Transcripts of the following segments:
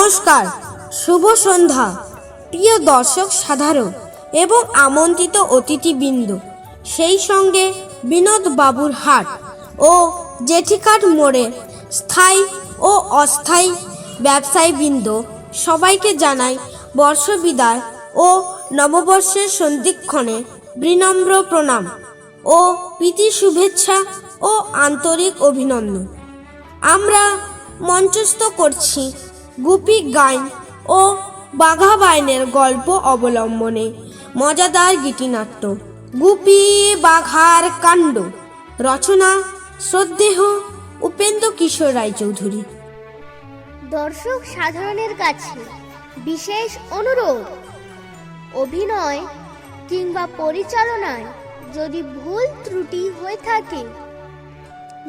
নমস্কার, শুভ সন্ধ্যা প্রিয় দর্শক সাধারণ এবং আমন্ত্রিত অতিথিবৃন্দ, সেই সঙ্গে বিনোদ বাবুর হাট ও জেঠিকাট মোড়ের স্থায়ী ও অস্থায়ী ব্যবসায়ীবৃন্দ সবাইকে জানাই বর্ষবিদায় ও নববর্ষের সন্ধিক্ষণে বিনম্র প্রণাম ও প্রীতি শুভেচ্ছা ও আন্তরিক অভিনন্দন। আমরা মঞ্চস্থ করছি গুপি গাইন ও বাঘা বাইনের গল্প অবলম্বনে মজাদার গীতিনাট্য গুপি বাঘার কাণ্ড। রচনা শ্রদ্ধেয় উপেন্দ্র কিশোর রায়চৌধুরী। দর্শক সাধারণের কাছে বিশেষ অনুরোধ, অভিনয় কিংবা পরিচালনায় যদি ভুল ত্রুটি হয়ে থাকে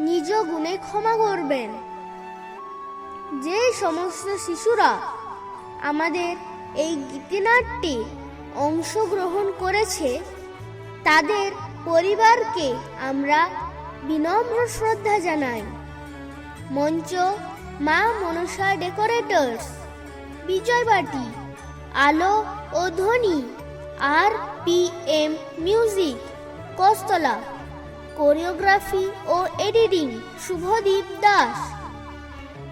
নিজ গুণে ক্ষমা করবেন। যে সমস্ত শিশুরা আমাদের এই গীতিনাট্যে অংশগ্রহণ করেছে তাদের পরিবারকে আমরা বিনম্র শ্রদ্ধা জানাই। মঞ্চ মা মনসা ডেকোরেটরস, বিজয়বাটি, আলো ও ধ্বনি RPM মিউজিক, কস্তলা, কোরিওগ্রাফি ও এডিটিং শুভদীপ দাস।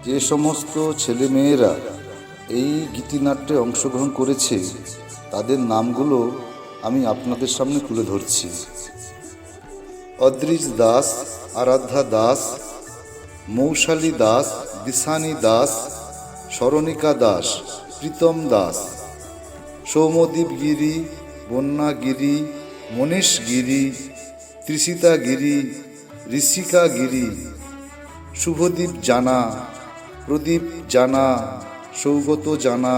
যে সমস্ত ছেলেমেয়েরা এই গীতিনাট্যে অংশগ্রহণ করেছে তাদের নামগুলো আমি আপনাদের সামনে তুলে ধরছি। অদ্রিজ দাস, আরাধ্যা দাস, মৌশালী দাস, দিশানী দাস, স্মরণিকা দাস, প্রীতম দাস, সৌমদীপ গিরি, বন্যা গিরি, মনীষ গিরি, ত্রিষিতা গিরি, ঋষিকা গিরি, শুভদীপ জানা, প্রদীপ জানা, সৌগত জানা,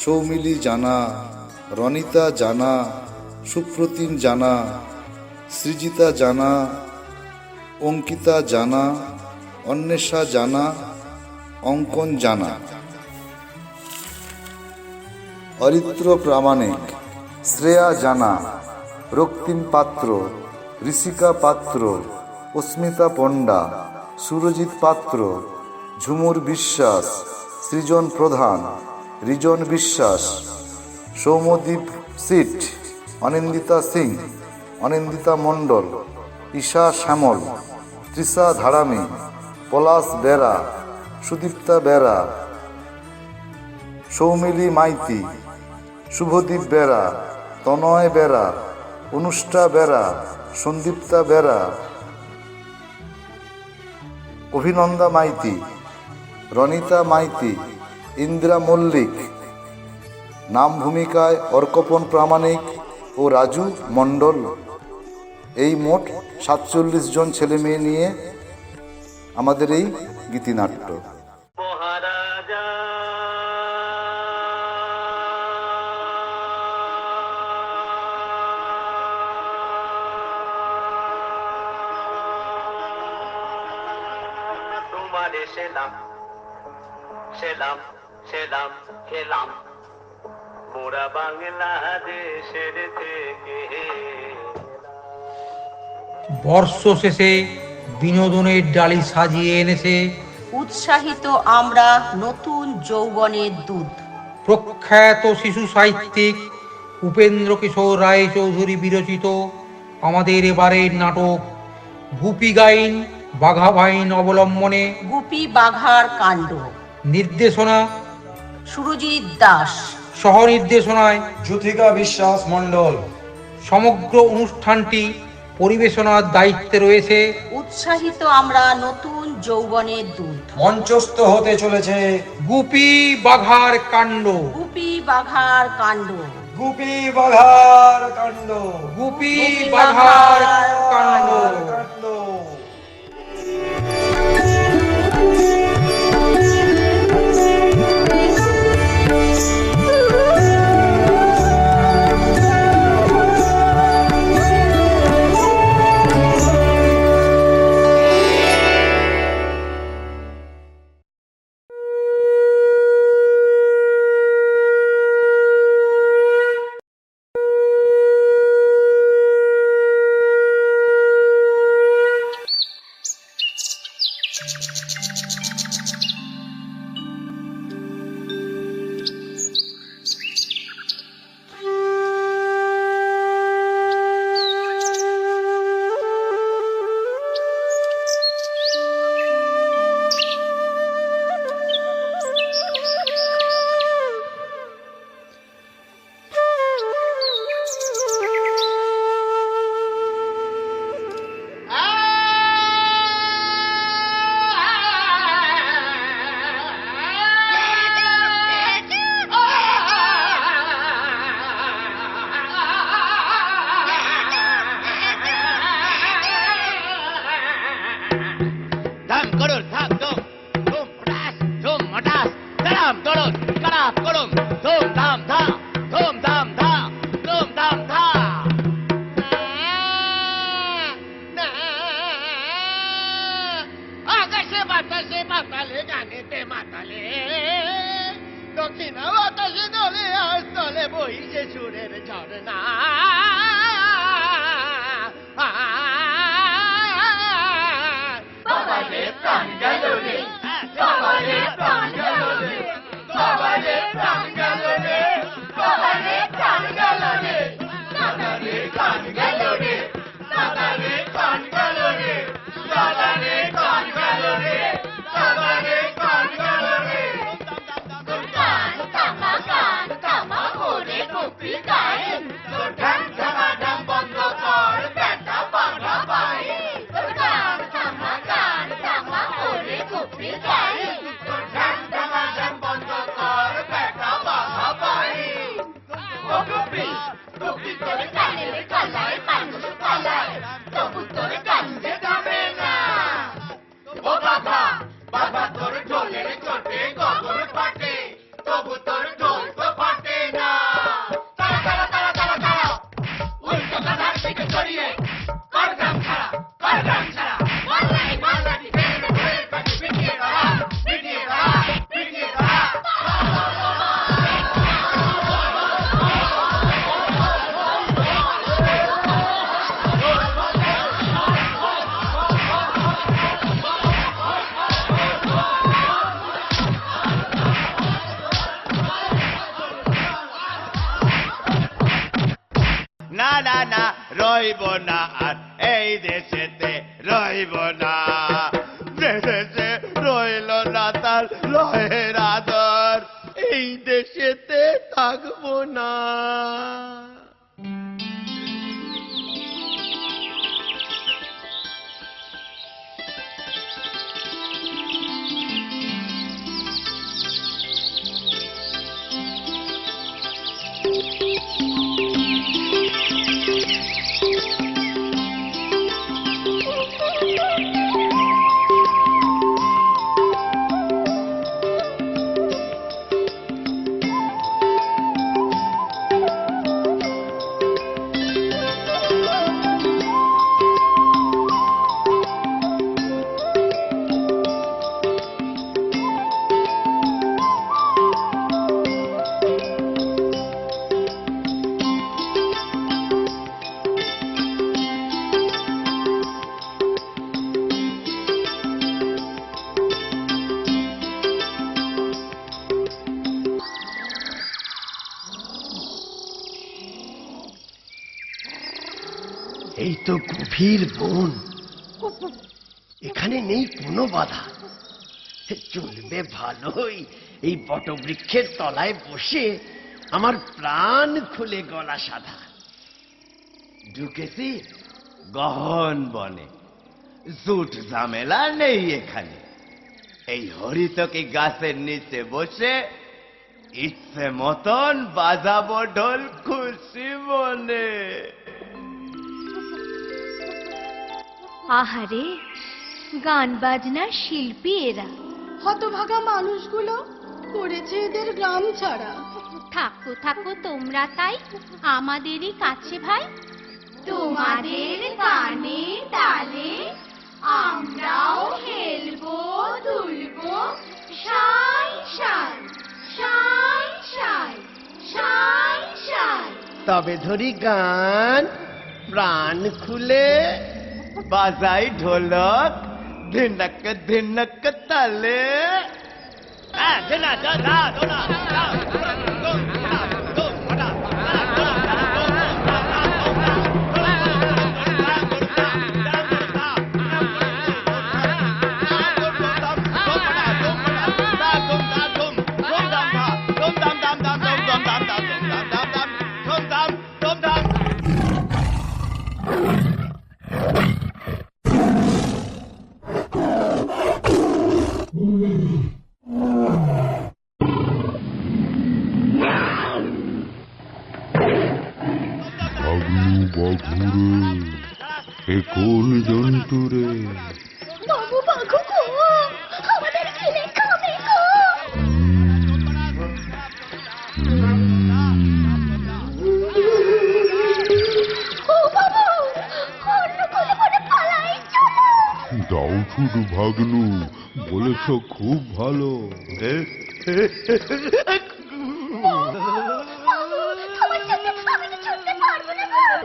সৌমিলি জানা, রনিতা জানা, সুপ্রতিম জানা, সৃজিতা জানা, অঙ্কিতা জানা, অন্বেষা জানা, অঙ্কন জানা, অরিত্র প্রামাণিক, শ্রেয়া জানা, রক্তিম পাত্র, ঋষিকা পাত্র, অস্মিতা পণ্ডা, সুরজিৎ পাত্র, ঝুমুর বিশ্বাস, সৃজন প্রধান, রিজন বিশ্বাস, সৌমদীপ সিট, অনিন্দিতা সিং, অনিন্দিতা মণ্ডল, ঈশা শ্যামল, তৃষা ধারামি, পলাশ বেরা, সুদীপ্তা বেরা, সৌমিলি মাইতি, শুভদীপ বেরা, তনয় বেরা, অনুষ্ঠা বেরা, সন্দীপ্তা বেরা, অভিনন্দা মাইতি, রনিতা মাইতি, ইন্দিরা মল্লিক। নাম ভূমিকায় অর্কপন প্রামাণিক ও রাজু মণ্ডল। এই মোট 47 জন ছেলে মেয়ে নিয়ে আমাদের এই গীতিনাট্য। সেলাম সেলাম সেলাম খেলাম মোরা বাংলাদেশের থেকে। বর্ষ শেষে বিনোদনের ডালি সাজিয়ে এনেছে উৎসাহিত আমরা নতুন যৌবনের দুধ। প্রখ্যাত শিশু সাহিত্যিক উপেন্দ্র কিশোর রায়চৌধুরী বিরচিত আমাদের এবারের নাটক গুপি গাইন বাঘা বাইন অবলম্বনে গুপি বাঘার কাণ্ড। নির্দেশনা সুরজিৎ দাস, সহ নির্দেশনায় যুথিকা বিশ্বাস মণ্ডল। সমগ্র অনুষ্ঠানটি পরিবেশনার দায়িত্বে রয়েছে উৎসাহিত আমরা নতুন যৌবনের দুধ। মঞ্চস্থ হতে চলেছে গুপি বাঘার কাণ্ড। গুপি বাঘার কাণ্ড। গুপি বাঘার কাণ্ড। গুপি বাঘার কাণ্ড। কাণ্ড। সুরের ঝরনা বাবারে প্রাণ গেল রে বাবারে প্রাণ গেল রে বাবারে প্রাণ গেল রে বাবারে প্রাণ গেল রে দাদারে প্রাণ গেল রে দাদারে প্রাণ গেল রে দাদারে প্রাণ গেল রে দাদারে প্রাণ গেল রে গান থামা ওরে কপি গায় তোর গান থামা ডাম বন্ধ কর বেটা বাঘা পায় তোর গান থামা ওরে কপি গায় তোর গান থামা ডাম বন্ধ কর বেটা বাঘা পায় ও কপি কপি তোর গানের কালায় মানুষ পালায় তবু তোর গান যে গাবে না ও বাবা বাবা তোর ঢোলের চোটে গগন ফাটে তবু তোর ঢোল তো ফাটে না তারা তারা তারা তারা তারা উল্টো কাঁধার থেকে ছড়িয়ে কর গ্রাম ছাড়া মাল্লাই ফেলে ধরে কাটি পিটিয়ে ধরা না না না রইব না আর এই দেশেতে রইব না দেশে রইল না তার লয়ের আদর এই দেশেতে থাকবো না এই তো গভীর বন এখানে নেই কোনো বাধা চলবে ভালোই এই বটবৃক্ষের তলায় বসে আমার প্রাণ খুলে গলা সাধা ঢুকেছি গহন বনে জুট ঝামেলা নেই এখানে এই হরিতকি গাছের নিচে বসে ইচ্ছে মতন বাজাবো ঢোল খুশি মনে আহারে গান বাজনার শিল্পী এরা হতভাগা মানুষগুলো করেছে এদের গ্রাম ছাড়া থাকো থাকো তোমরা তাই আমাদেরই কাছে ভাই তোমাদের গানে তালে আমরাও খেলবো দুলবো সাই সাই সাই সাই সাই সাই তবে ধরি গান প্রাণ খুলে বাজাই ঢোলক ধিনক ধিনক তালে ধিনা ধরা ধরা এ কোন জন্তু রে বাবু বাঘু গো আমাদের গিলে খাবে গো ও বাবু অন্য কোলে কোলে পালাই চলো দাও শুধু ভাগ্নু বলেছ খুব ভালো আমার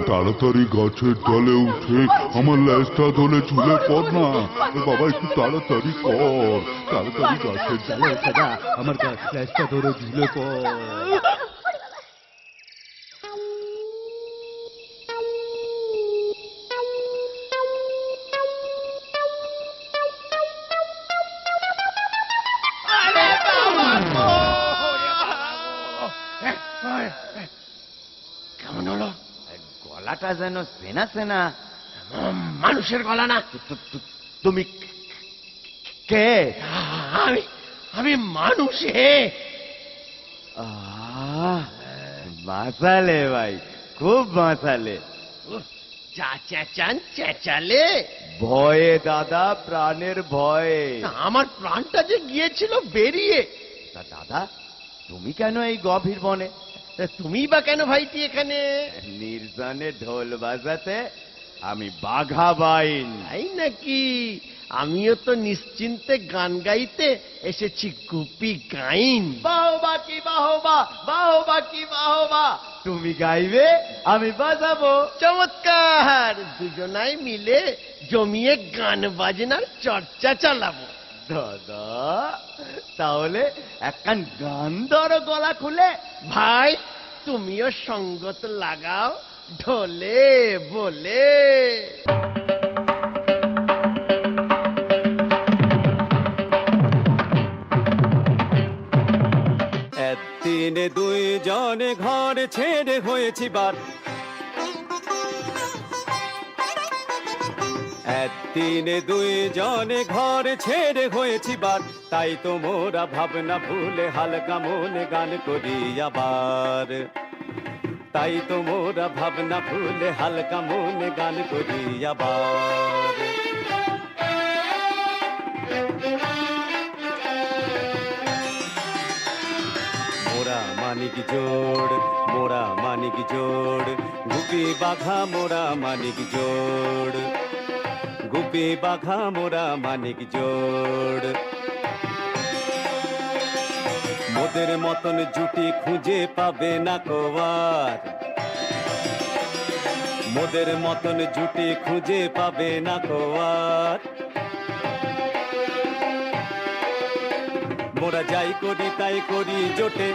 তাড়াতাড়ি গাছের তলে উঠে আমার লেজটা ধরে ঝুলে পড় না। বাবা একটু তাড়াতাড়ি কর, তাড়াতাড়ি গাছের তলে উঠে না, আমার লেজটা ধরে ঝুলে পড়। কেমন হলো? গলাটা যেন সেনা সেনা, মানুষের গলা না। তুমি কে? আমি মানুষ হে। বাঁচালে ভাই, খুব বাঁচালে। যা চেঁচান চেঁচালে, ভয়ে দাদা, প্রাণের ভয়ে। আমার প্রাণটা যে গিয়েছিল বেরিয়ে। তা দাদা, তুমি কেন এই গভীর বনে? তুমি বা কেন ভাইটি এখানে? নির্জনে ঢোল বাজাতে আমি বাঘা বাইন। তাই নাকি? আমিও তো নিশ্চিন্তে গান গাইতে এসেছি গুপি গাইন। বাহবা কি বাহবা, বাহবা কি বাহবা। তুমি গাইবে, আমি বাজাবো। চমৎকার! দুজনাই মিলে জমিয়ে গান বাজনার চর্চা চালাবো। দাদা, তাহলে একখান গান ধরো গলা খুলে। ভাই, তুমিও সঙ্গত লাগাও ঢোলে বলে। একদিনে দুইজনে ঘর ছেড়ে হয়েছি বার, একদিনে দুইজনে ঘর ছেড়ে হয়েছি বার। তাই তো মোরা ভাবনা ভুলে হালকা মনে গান করি আবার। তাই তো মোরা ভাবনা ভুলে হালকা মনে গান করি আবার। মোরা মানিক জোড়, মোরা মানিক জোড়, গুপি বাঘা মোরা মানিক জোড়, গুপি বাঘা মোরা মানিক জোড়। মোদের মতন জুটি খুঁজে পাবে না কোয়ার, মোদের মতন জুটি খুঁজে পাবে না কোয়ার। মোরা যাই করি তাই করি জোটে,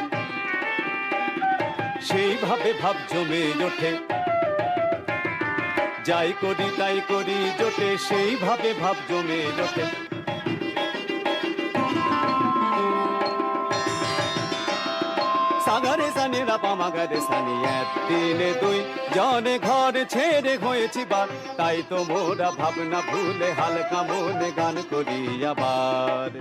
সেইভাবে ভাব জমে ওঠে। যাই করি তাই করি জোটে, সেইভাবে ভাব জমে ওঠে। সাগরে সানিরা পামাগারে সানি, একদিনে দুই জনে ঘর ছেড়ে হয়েছি বার। তাই তো মোরা ভাবনা ভুলে হালকা মনে গান করি আবার।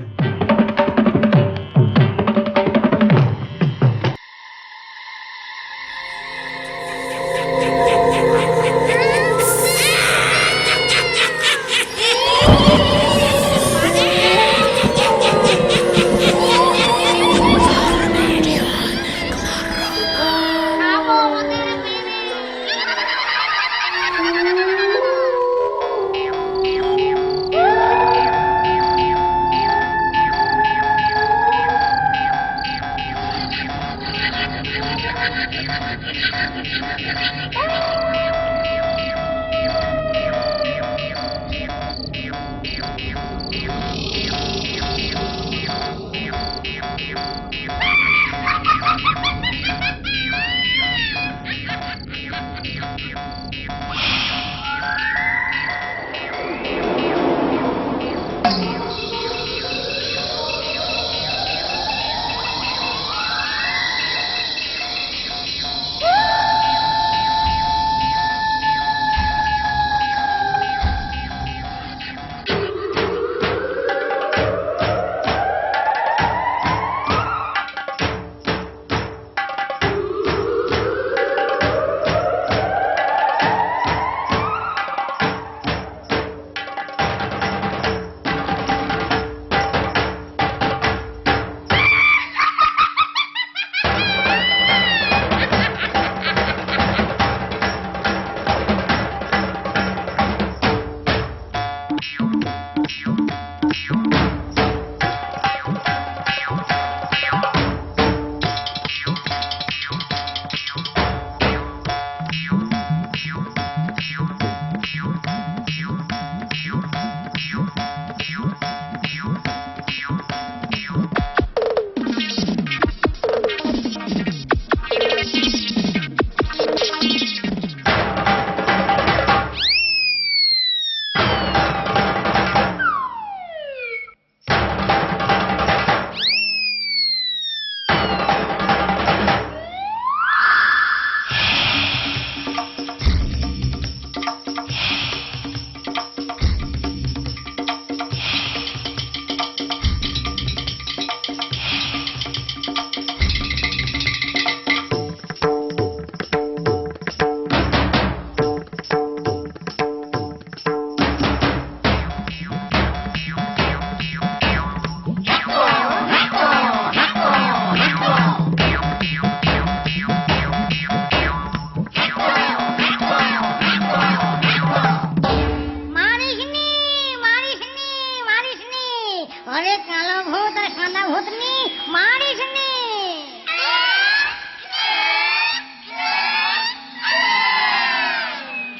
কালো ভূত আর সাদা ভূতনি মারিস নি।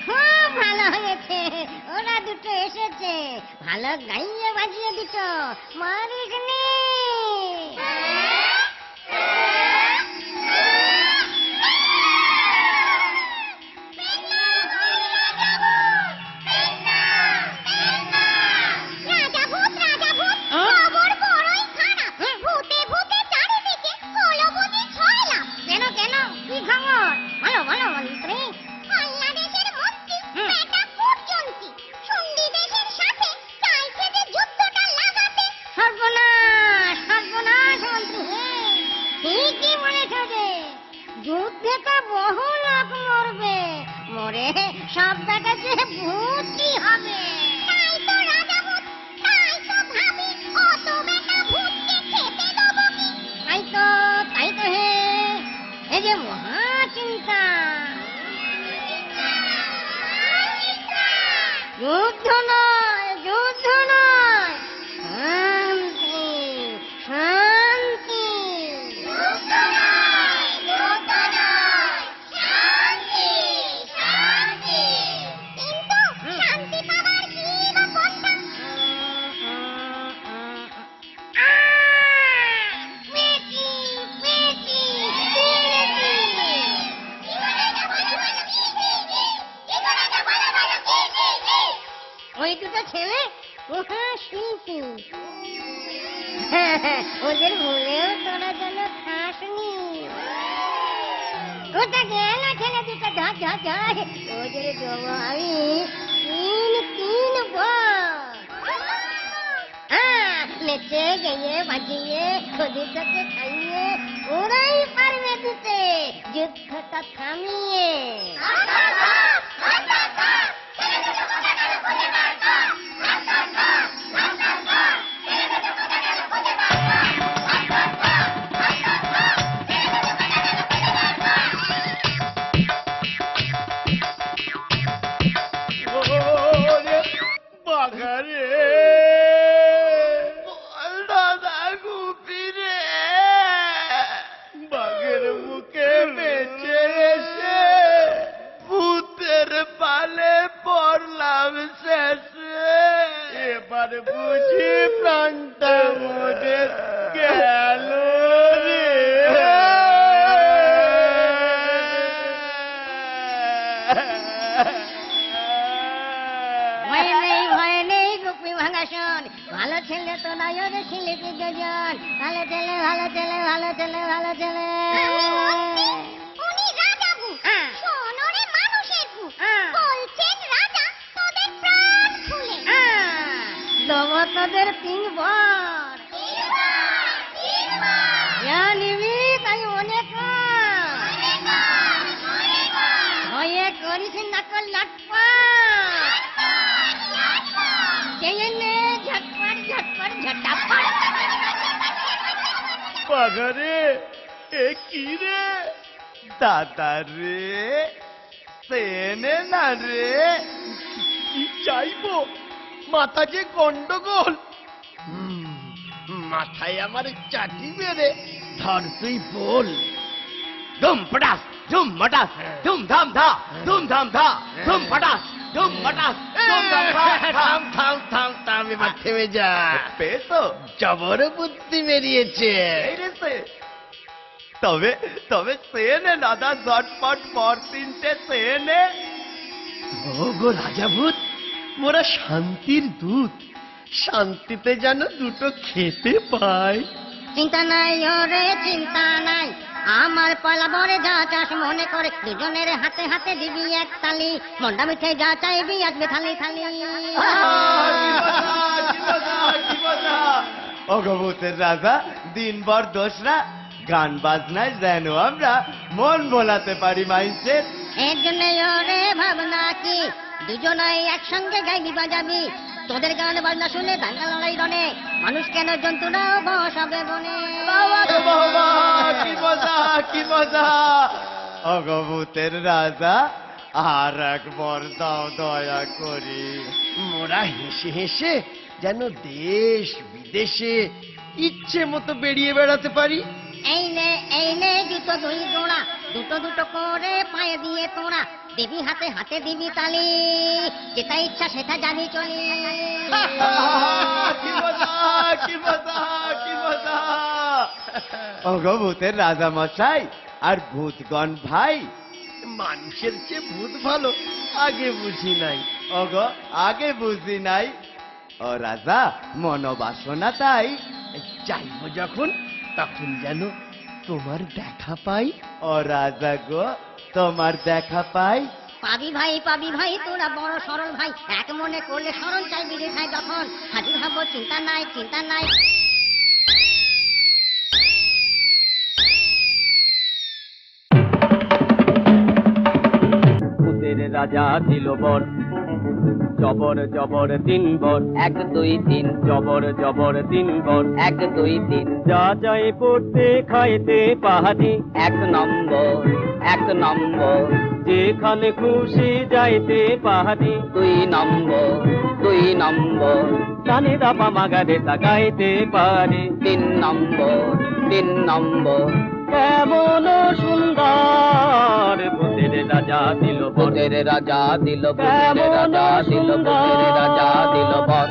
খুব ভালো হয়েছে, ওরা দুটো এসেছে, ভালো গাইয়ে বাজিয়ে দিত, মারিস নি। যুদ্ধে তো বহু লোক মরবে, মরে সব বেটা যে ভূতই হবে। তাই তো রাজা ভূত, তাই তো ভাবি অত বেটা ভূতকে খেতে দেবো কি। তাই তো হে, এই যে মহা চিন্তা। যুদ্ধ নয়, যুদ্ধ নয়, শান্তি, শান্তি। ওই দুটো ছেলে মহা শিল্পী, ওদের ভুলেও তোরা যেন খাসনি। কোথা গেল ছেলে দুটো? ধর ধর ধর, ওদের দেবো আমি তিন নেচে গিয়ে বাজিয়ে ওদেরকে খাইয়ে ওরাই পারবে দিতে যুদ্ধটা থামিয়ে। বাঘের মুখে বেঁচে এসে ভূতের পালে পড়লাম শেষে, এবার বুঝি প্রাণটা মোদের গেল রে। ভয় নেই গুপি ভাঙাসন, ভালো ছেলে তো নয় রে শিল্পী দুজন, ভালো ছেলে ভালো ছেলে ভালো ছেলে ভালো ছেলে। দেবো তোদের 3 বার, জানিবি তাই অনেক ভয়ে করিস নকল লটপট, ঝটপট ঝটপট ঝটাপট। বাঘারে এ কি রে দাদা রে, সেনে না রে, কি চাইবো? মাথা যে গন্ডগোল, মাথায় আমার চাটি মেরে ধর তুই বল। ধুম পটাস ধুম মটাস ধুম ধাম ধা ধুম ধাম ধা ধুম পটাস ধুম মটাস ধুম ধাম ধা। থাম থাম থাম থাম, এবার থেমে যা। পেতো জবর বুদ্ধি বেরিয়েছে। তবে তবে সেনে দাদা ঝটপট পর 3টে সেনে। ও গো রাজা ভূত, মোরা শান্তির দূত, শান্তিতে যেন দুটো খেতে পাই। চিন্তা নাই ওরে চিন্তা নাই, আমার পয়লা বরে যা চাষ মনে করে, দুজনের হাতে হাতে দিবি এক তালি, মন্ডা মিঠে যা চাইবি আসবে থালি থালি। অগভূতের রাজা দিনভর দোসরা, গান বাজনায় যেন আমরা মন ভোলাতে পারি মাইন্সের। এর জন্য ওরে ভাবনা কি, দুজনাই একসঙ্গে গাইবি বাজাবি, তোদের গান বাজনা শুনে দাঙ্গা লড়াই রনে, মানুষ কেন জন্তুরাও বসাবে বনে। কি মজা কি মজা। অগভূতের রাজা আর একবার দাও দয়া করি। মোরা হেসে হেসে যেন দেশ বিদেশে ইচ্ছে মতো বেরিয়ে বেড়াতে পারি। এই নে জুতো দুই জোড়া, দুটো দুটো করে পায়ে দিয়ে তোরা, দিবি হাতে হাতে দিবি তালি, যেটা ইচ্ছা সেটা জানি চলি। কি মজা, কি মজা, কি মজা! ওগো ভূতের রাজা মশাই আর ভূতগণ ভাই, মানুষের চেয়ে ভূত ভালো আগে বুঝি নাই। ওগো আগে বুঝি নাই। ও রাজা মনোবাসনা তাই, চাইব যখন তখন যেন তোমার দেখা পাই। ও রাজা গো তোমার দেখা পাই। পাবি ভাই তোরা বড় সরল ভাই, এক মনে করলে সরল চাইবি রে ভাই, যখন হাজির হব চিন্তা নাই, চিন্তা নাই। ভূতের রাজা দিল বর, জবর জবর 3 বর, 1 2 3 জবর জবর 3 বর, 1 2 3 যা যায় পড়তে খাইতে পাহাড়ি, 1 নম্বর 1 নম্বর, যেখানে খুশি যাইতে পাহাড়ি, 2 নম্বর 2 নম্বর, কানে দাপা মাগারে তাকাইতে পারে, 3 নম্বর 3 নম্বর, কেমন সুন্দর ভূতের রাজা দিল, ভূতের রাজা দিল, ভূতের রাজা দিল, ভূতের রাজা দিল বর।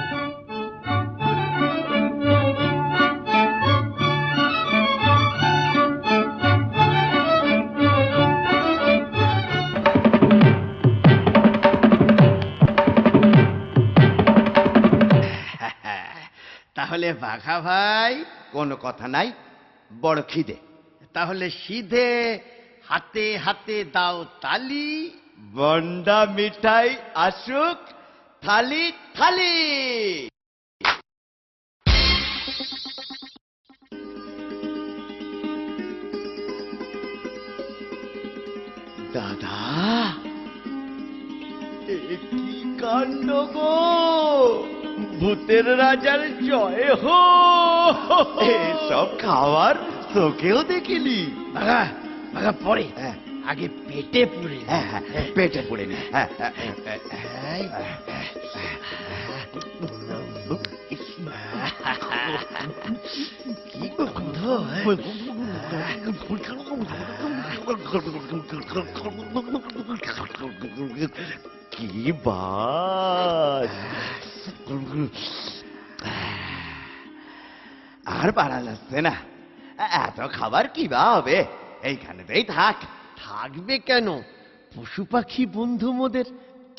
তাহলে বাঘা ভাই কোনো কথা নাই, বড় খিদে, তাহলে সিধে হাতে হাতে দাও তালি, বন্ডা মিঠাই আসুক থালি থালি। দাদা এ কি কাণ্ড গো, ভূতের রাজার জয় হো। সব খাওয়ার তোকেও দেখিনি। বাঘা বাঘা পরে, আগে পেটে পুড়ে। পেটে পুড়ে নে। কি গন্ধ! কি বাস! আর পারা যাচ্ছে না, এত খাবার কি বা হবে, এইখানেতেই থাক। থাকবে কেন, পশু পাখি বন্ধু মোদের,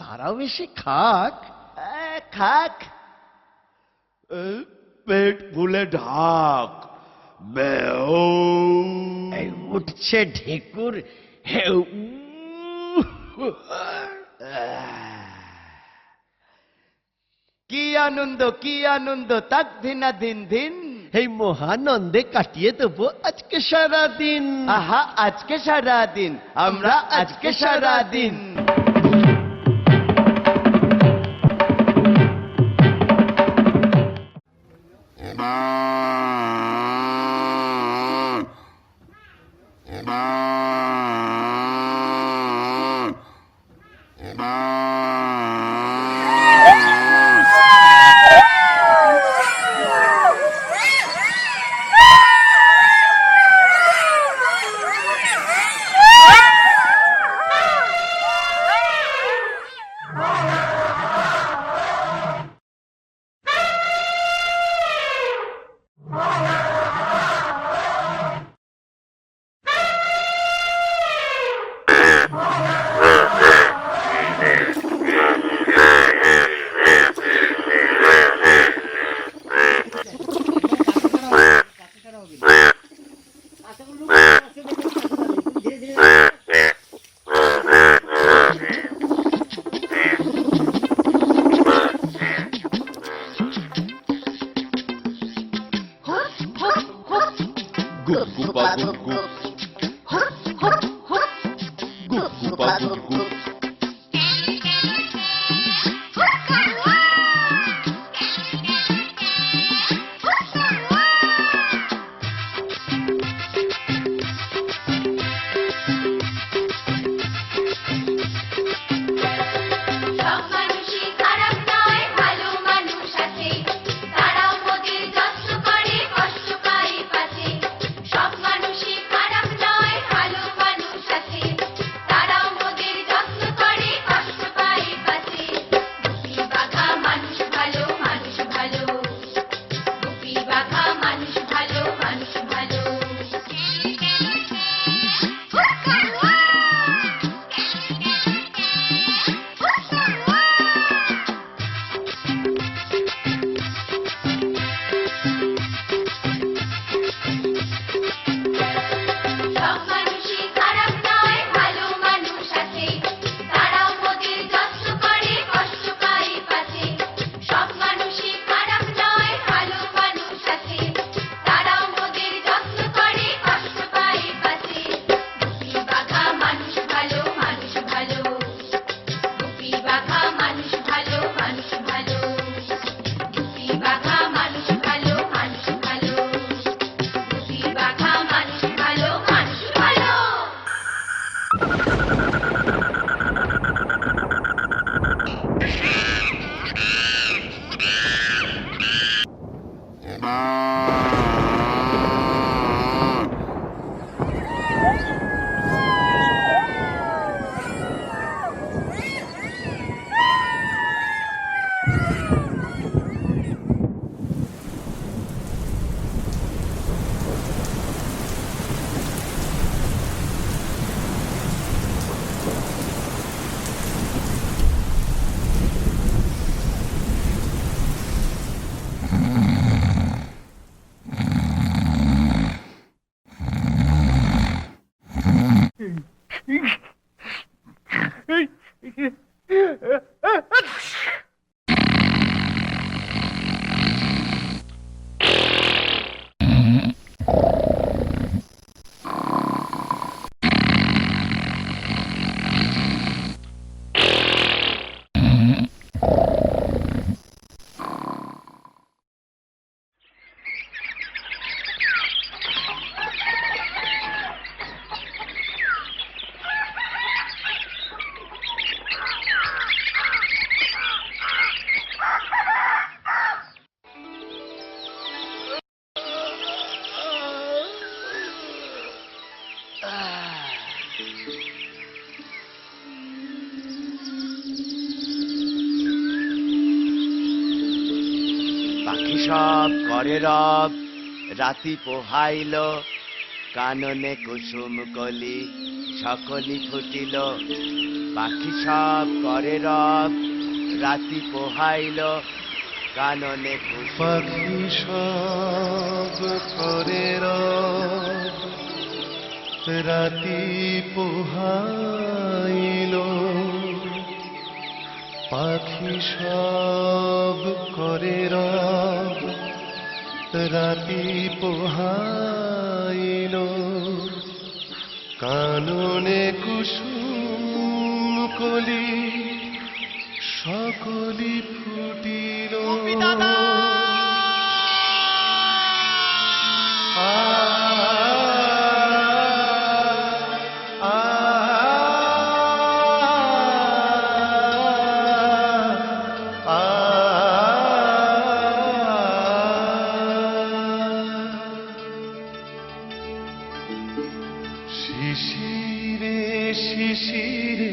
তারাও এসে খাক। খাক, পেট ফুলে ঢাক। উঠছে ঢেকুর, কি আনন্দ, কি আনন্দ, তাক ধিনা দিন দিন, এই মহানন্দে কাটিয়ে দেবো আজকে সারা দিন। আহা আজকে সারা দিন, আমরা আজকে সারা দিন। সব মানুষই খারাপ নয়, ভালো মানুষ আছে। সব করে রব, রাতি পোহাইল, কাননে কুসুম কলি, সকলি ফুটিল। পাখি সব করে রব, রাতি পোহাইল, কাননে পাখি সব করে রব, রাতি পোহাইল। পাখি সব করে রব, রাতি পোহাইল, কাননে কুসুম কলি, সকলি ফুটিল। শিশিরে শিশিরে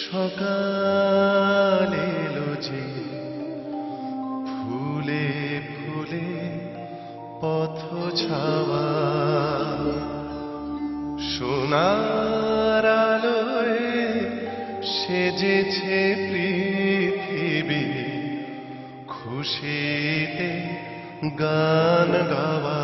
সকাল এলো যে, ফুলে ফুলে পথ ছাওয়া, সোনার আলোয় সেজেছে পৃথিবী, খুশিতে গান গাওয়া।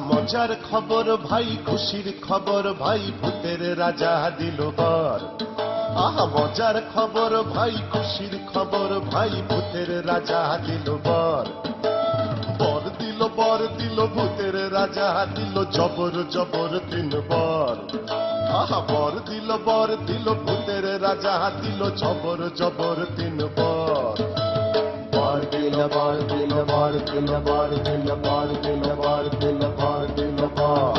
মজার খবর ভাই, খুশির খবর ভাই, ভূতের রাজা দিল বর। আহা মজার খবর ভাই, খুশির খবর ভাই, ভূতের রাজা দিল বর। বর দিল বর দিল, ভূতের রাজা দিল জবর জবর 3 বর। আহা বর দিল ভূতের রাজা দিল জবর জবর 3 বর। বর দিল বর দিল বর দিল বর দিল বর দিল বর দিল বর দিল বর।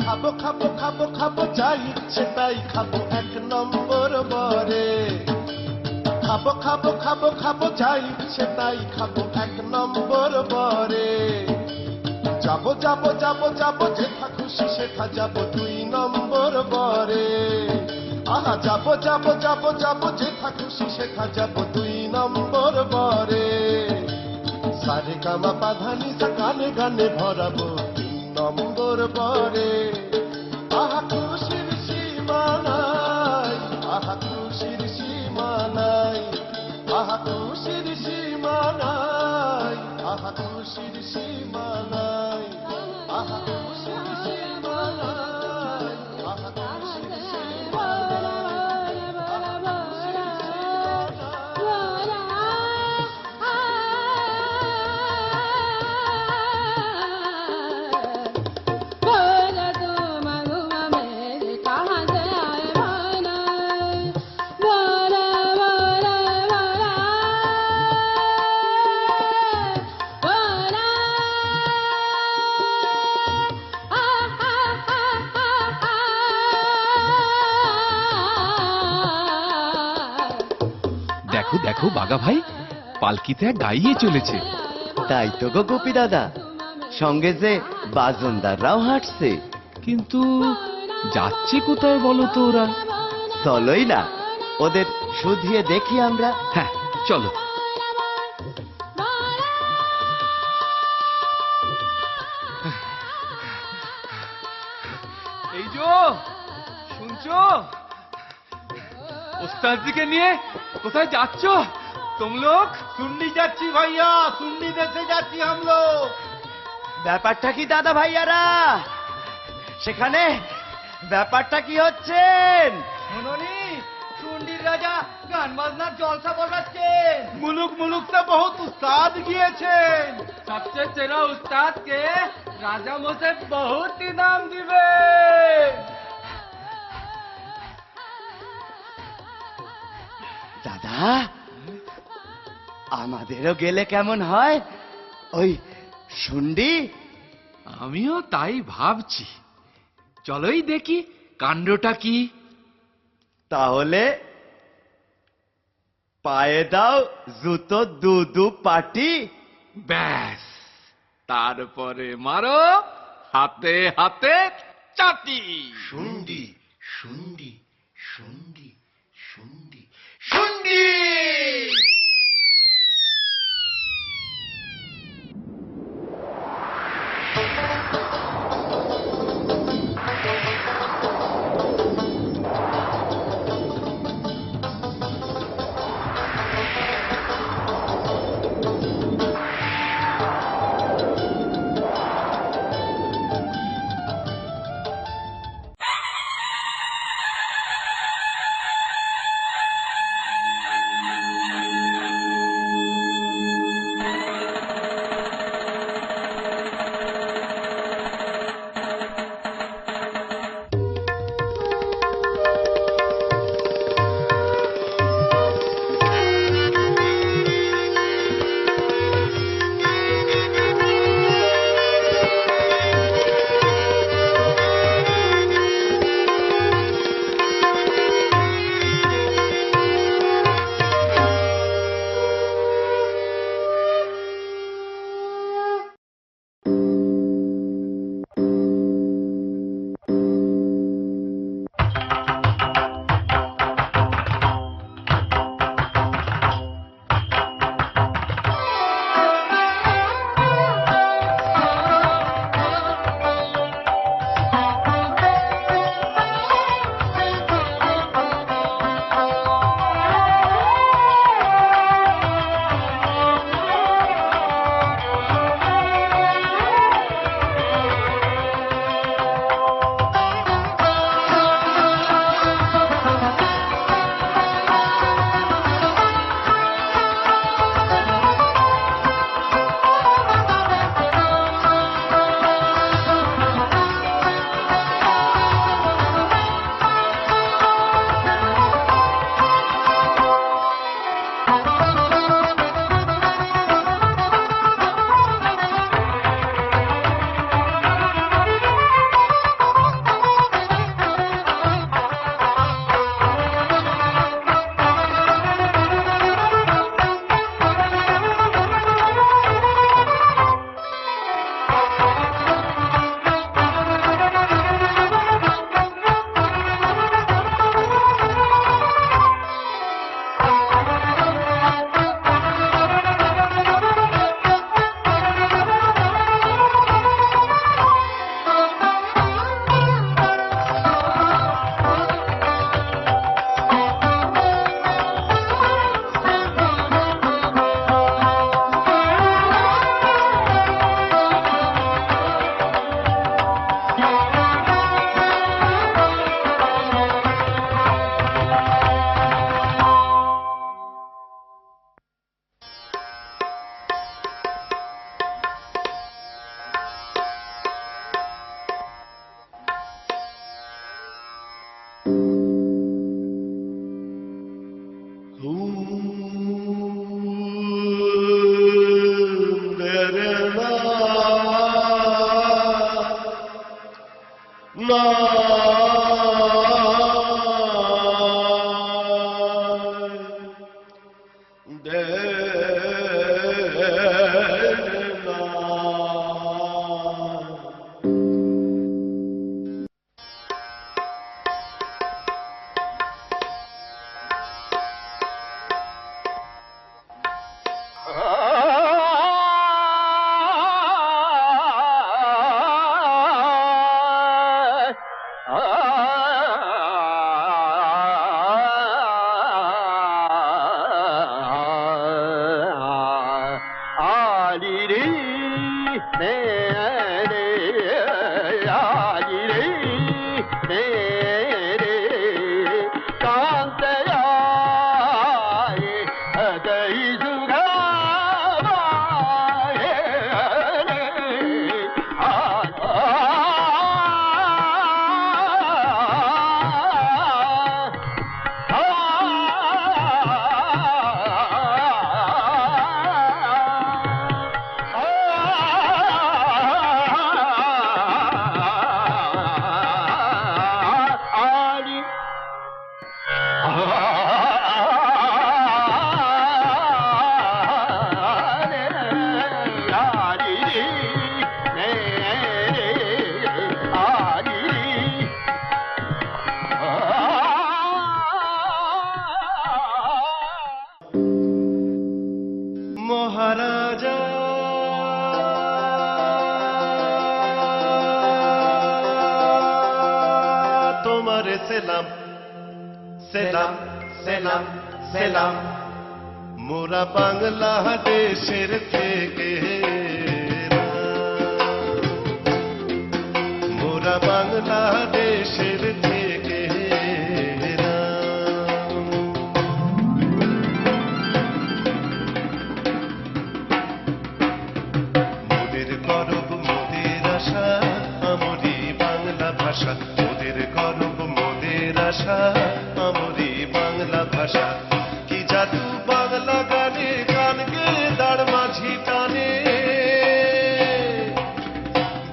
খাবো খাবো খাবো খাবো, যাই ইচ্ছে তাই খাবো 1 নম্বর বরে। খাবো খাবো খাবো খাবো, যাই ইচ্ছে তাই খাবো 1 নম্বর বরে। যাবো যাবো যাবো যাবো, যেথা খুশি সেথা যাবো 2 নম্বর বরে। আহা যাবো যাবো যাবো যাবো, যেথা খুশি সেথা যাবো 2 নম্বর বরে। সারে গামা পাধানি সা, গানে গানে ভরাবো 3 নম্বর বরে। আহা খুশির সীমা নাই, আহা খুশির সীমা নাই, আহা খুশির সীমা নাই, আহা খুশির সীমা নাই, আহা খুশির সীমা নাই, আহা খুশির সীমা দেখো দেখো বাঘা ভাই, পালকিতে এক গাইয়ে চলেছে। তাই তো গো গোপী দাদা, সঙ্গে যে বাজনদাররাও হাঁটছে। কিন্তু যাচ্ছে কোথায় বলো তো ওরা? চলোই না, ওদের শুধিয়ে দেখি আমরা। হ্যাঁ চলো। এই যো শুনছো, ওস্তাদজিকে নিয়ে কোথায় যাচ্ছ तुम लोग? सुन्नी যাচ্ছি ভাইয়া, सुन्नी দেশে যাচ্ছি हम लोग। ব্যাপারটা কি দাদা ভাইয়ারা সেখানে? ব্যাপারটা কি হচ্ছে? শুনোনি, সুন্ডির রাজা গান বাজনার জলসা বসাচ্ছেন। মুলুক মুলুকতে বহুত উস্তাদ গিয়েছেন। সবচেয়ে সেরা উস্তাদকে রাজা মশাই বহুত ইনাম দিবে। দাদা, আমাদেরও গেলে কেমন হয়? ওই শুন্ডি। আমিও তাই ভাবছি, চলোই দেখি কাণ্ডটা কি। তাহলে পায়ে দাও জুতো দু পাটি। ব্যাস, তারপরে মারো হাতে হাতে চাটি। শুন্ডি শুন্ডি শুন্ডি শুন্ডি শুন্ডি। বাজা তোমারে সেলাম সেলাম সেলাম সেলাম মোরা বাংলাদেশের থেকে মোরা বাংলাদেশের থেকে মোদের গর্ব মোদের আশা আমরি বাংলা ভাষা মোদের গর্ব মোদের আশা আমরি বাংলা ভাষা কি জাদু বাংলা গানে গান গে দাঁড় মাঝি টানে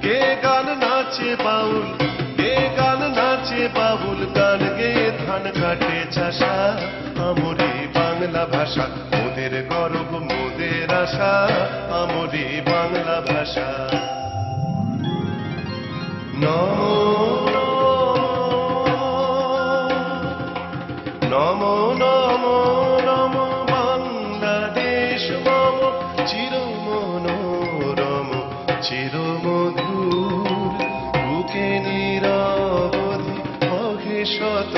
গে গান নাচে বাউল গে গান নাচে বাউল গান গে ধান কাটে চাষা আমরি বাংলা ভাষা মোদের গর্ব মোদের আশা আমরি বাংলা ভাষা নমো নমো নমো বাংলাদেশ মম চির মনোরম চির মধুর বুকে নিরবধি অঘে শত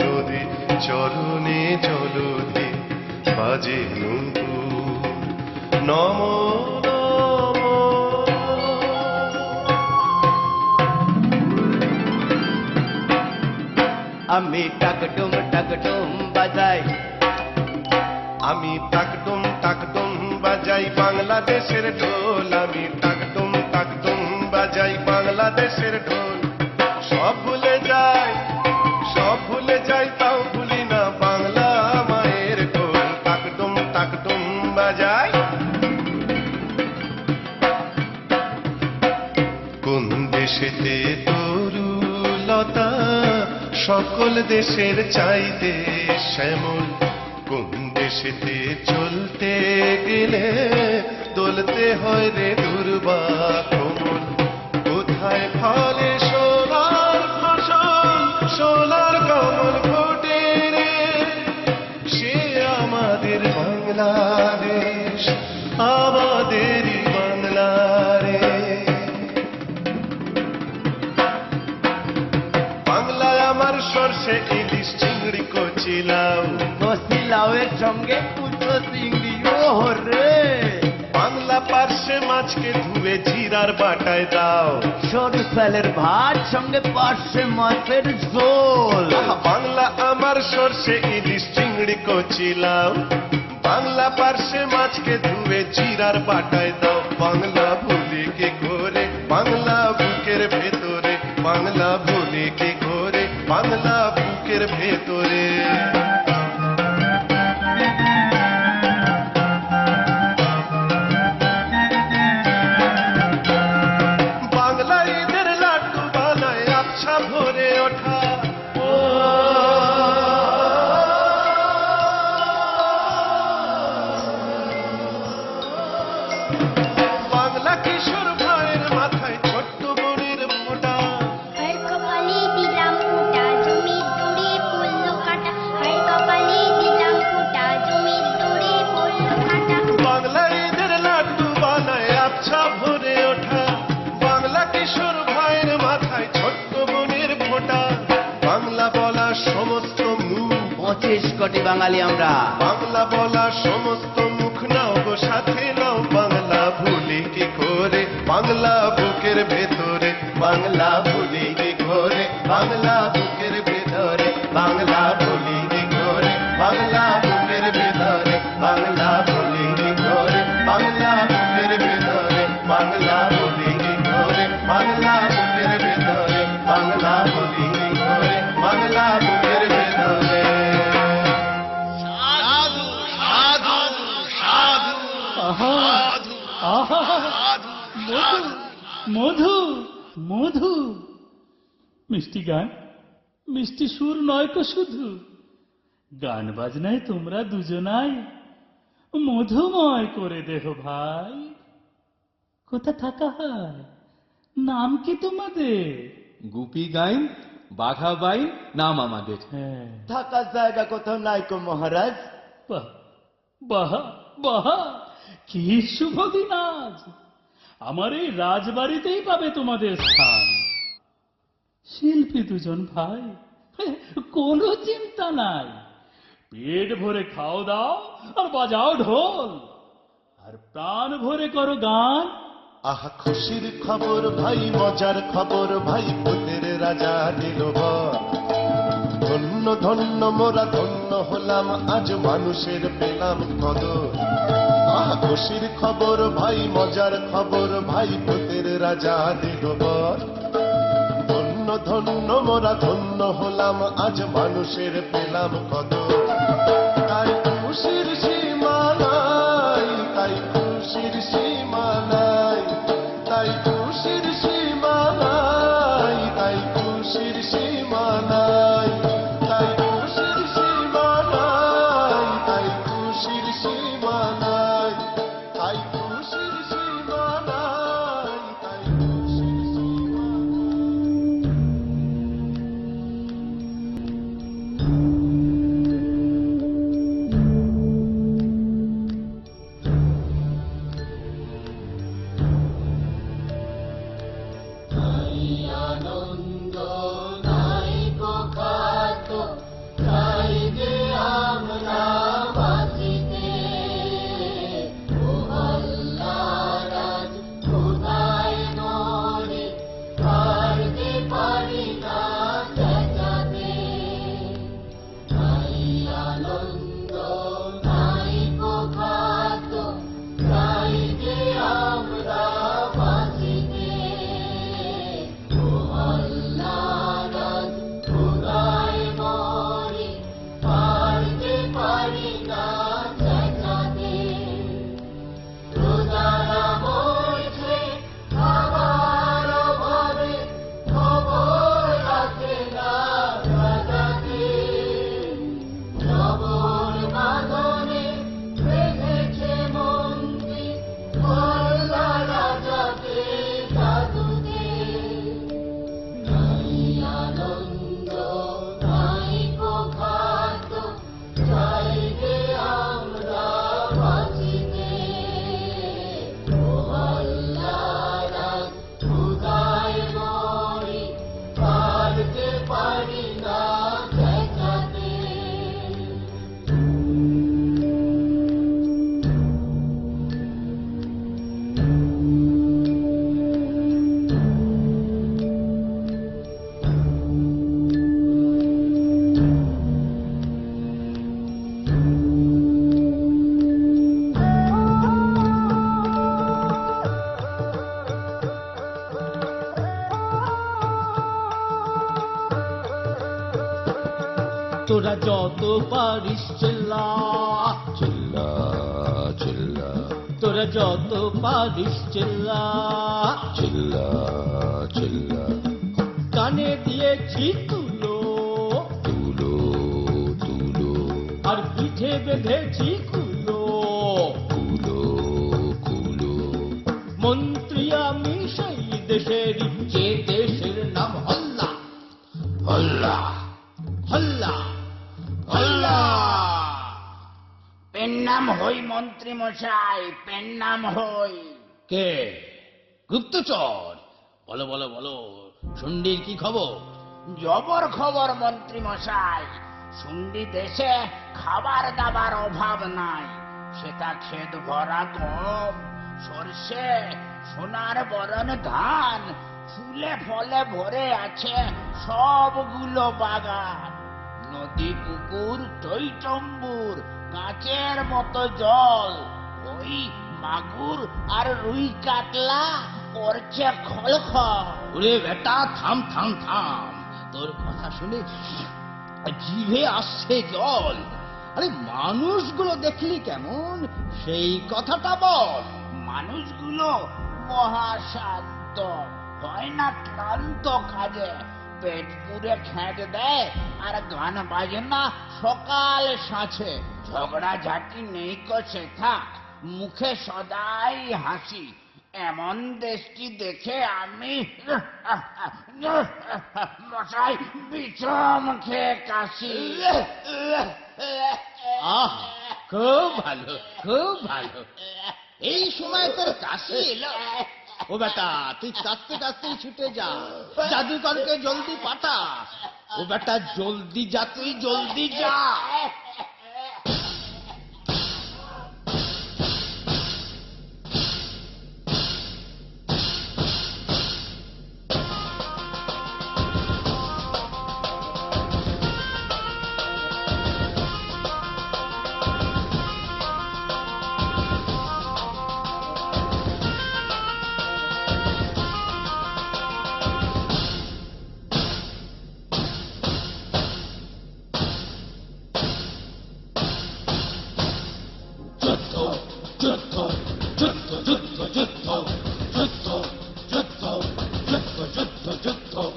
নদী চরণে জলধি বাজে নূপুর নমো নমো আমি টাকটুম টাকটুম বাজাই আমি টাকটুম টাকটুম বাজাই বাংলাদেশের ঢোল আমি টাকটুম টাকটুম বাজাই বাংলাদেশের ঢোল সব ভুলে যাই তাও ভুলি না বাংলা মায়ের ঢোল টাকটুম টাকটুম বাজাই কোন দেশেতে তরুলতা সকল দেশের চাইতে শ্যামল কোন দেশেতে চলতে গেলে দলতে হয় রে দুর্বা কোমল কোথায় ফলে সোনার ফসল সোনার কমল ফোটে রে সে আমাদের বাংলাদেশ আমাদেরই বাংলা রে বাংলায় আমার সর্ষে ইলিশ চিংড়ি কচি লাউ কচি লাউয়ের সঙ্গে কুচো চিংড়ি ও রে বাংলা পার্শ্বে মাছকে ধুয়ে জিরার বাটায় দাও সরু চালের ভাত সঙ্গে পার্শ্বে মাছের ঝোল বাংলা আমার সর্ষে ইলিশ চিংড়ি কচি লাউ বাংলা পার্শ্বে মাছকে ধুয়ে জিরার বাটায় দাও বাংলা ভুলি কি করে বাংলা বুকের ভেতরে বাংলা ভুলি কি করে বাংলা বুকের ভেতরে বাংলা ঈদের লাড্ডু বানায় আবছা ভরে ওঠা ও বাংলা কিশোর ভাইয়ের মাথায় ছোট্ট বোনের ফোঁটা হর কপালে দিলাম ফোঁটা জমির দূরে পড়লো কাটা হর কপালে দিলাম ফোঁটা জমির দূরে পড়লো কাটা বাংলা ঈদের লাড্ডু বানায় আবছা ভরে ওঠা বাংলা কিশোর ভাইয়ের মাথায় ছোট্ট বোনের ফোঁটা বাংলা বলা সমস্ত মুখ 25 কোটি বাঙালি আমরা বাংলা বলা সমস্ত মুখ নাও গো সাথে নাও বাংলা ভুলি কি করে বাংলা বুকের ভেতরে বাংলা ভুলি কি করে বাংলা বুকের ভেতরে বাংলা ভুলি কি করে বাংলা বুকের ভেতরে বাংলা ভুলি কি করে বাংলা বুকের ভেতরে বাংলা ভুলি কি করে বাংলা বুকের ভেতরে বাংলা ভুলি কি করে বাংলা বুকের ভেতরে মধু মধু মিষ্টি গান মিষ্টি সুর নয় তো শুধু গান বাজনায় তোমরা দুজনাই মধুময় করে দেহ ভাই কোথা থাকা হয় নাম কি তোমাদের গুপি গাইন বাঘা বাইন নাম আমাদের থাকার জায়গা কোথাও নাই কো মহারাজ বাহ বাহ বাহ কি শুভ দিন আজ! আমার এই রাজবাড়িতেই পাবে তোমাদের স্থান। শিল্পী দুজন ভাই, কোনো চিন্তা নাই, পেট ভরে খাও দাও আর বাজাও ঢোল, আর প্রাণ ভরে করো গান। আহা খুশির খবর ভাই, মজার খবর ভাই, ভূতের রাজা দিল বর। ধন্য ধন্য মোরা ধন্য হলাম, আজ মানুষের পেলাম কদর। আহা খুশির খবর ভাই, মজার খবর ভাই, ভূতের রাজা দিল বর। ধন্য ধন্য মোরা ধন্য হলাম, আজ মানুষের পেলাম কদর। তাই খুশির সীমা নাই, তাই খুশির সীমা নাই, তাই খুশির সীমা নাই, তাই খুশির সীমা নাই, তাই খুশির সীমা নাই, তাই খুশির সীমা নাই, তাই খুশির সীমা নাই, তাই খুশির সীমা আনন্দ নাই কোথাত, তাই যে আমরা বাঁচিতে। মহল্লারাজ কোথায় নরে, পারতে পারি না চেঁচাতে। নাই আনন্দ নাই কোথাত, তাই যে আমরা বাঁচিতে। মহল্লারাজ কোথায় নরে, পারতে পারি না চেঁচাতে। রোজারা মরছে খাবার অভাবে, খবর রাখে না রাজাকে। লবণ বাঁধনে বেঁধেছে মন্ত্রী, মহল্লা রাজাকে জাদু দে। নাই আনন্দ নাই কোথাত, তাই যে আমরা বাঁচিতে। মহল্লারাজ কোথায় নরে, পারতে পারি না চেঁচাতে। তোরা যত পারিস চিল্লা, চিল্লা চিল্লা তোরা যত পারিস চিল্লা। চিল্লা চিল্লা কানে দিয়েছি তুলো, তুলো তুলো আর পিঠে বেঁধেছি কুলো। কুলো কুলো মন্ত্রী আমি সেই দেশের, যে দেশের নাম হল্লা। হল্লা হল্লা হল্লা। পেন নাম হই মন্ত্রী মশাই, পেন নাম হই। কে? গুপ্তচর? বলো বলো বলো, শুন্ডির কি খবর? জবর খবর মন্ত্রী মশাই, শুন্ডি দেশে খাবার দাবার অভাব নাই। সেটা ক্ষেত ভরা গম, সর্ষে, সোনার বরণ ধান, ফুলে ফলে ভরে আছে সবগুলো বাগান। নদী পুকুর টইটম্বুর, কাঁচের মতো জল। ওই মাগুর আর রুই কাতলা করছে খলখল। ওরে বেটা, থাম থাম থাম, তোর কথা শুনে জিভে আসছে জল। আরে মানুষগুলো দেখলি কেমন, সেই কথাটা বল। মানুষগুলো মহাশান্ত, হয় না ক্লান্ত কাজে, পেট পুরে খেঁট দেয় আর গান বাজনা সকাল সাঁচে। ঝগড়া ঝাঁটি নেই কষে থাক, মুখে সদাই হাসি। এমন দেশটি দেখে আমি মশাই বিষম খেয়ে কাশি। আহ খুব ভালো, খুব ভালো। এই সময় তোর কাশি এলো? ও বেটা, তুই কাঁদতে কাঁদতেই ছুটে যা, জাদুকরকে জলদি পাঠা। ও বেটা, জলদি যা, তুই জলদি যা।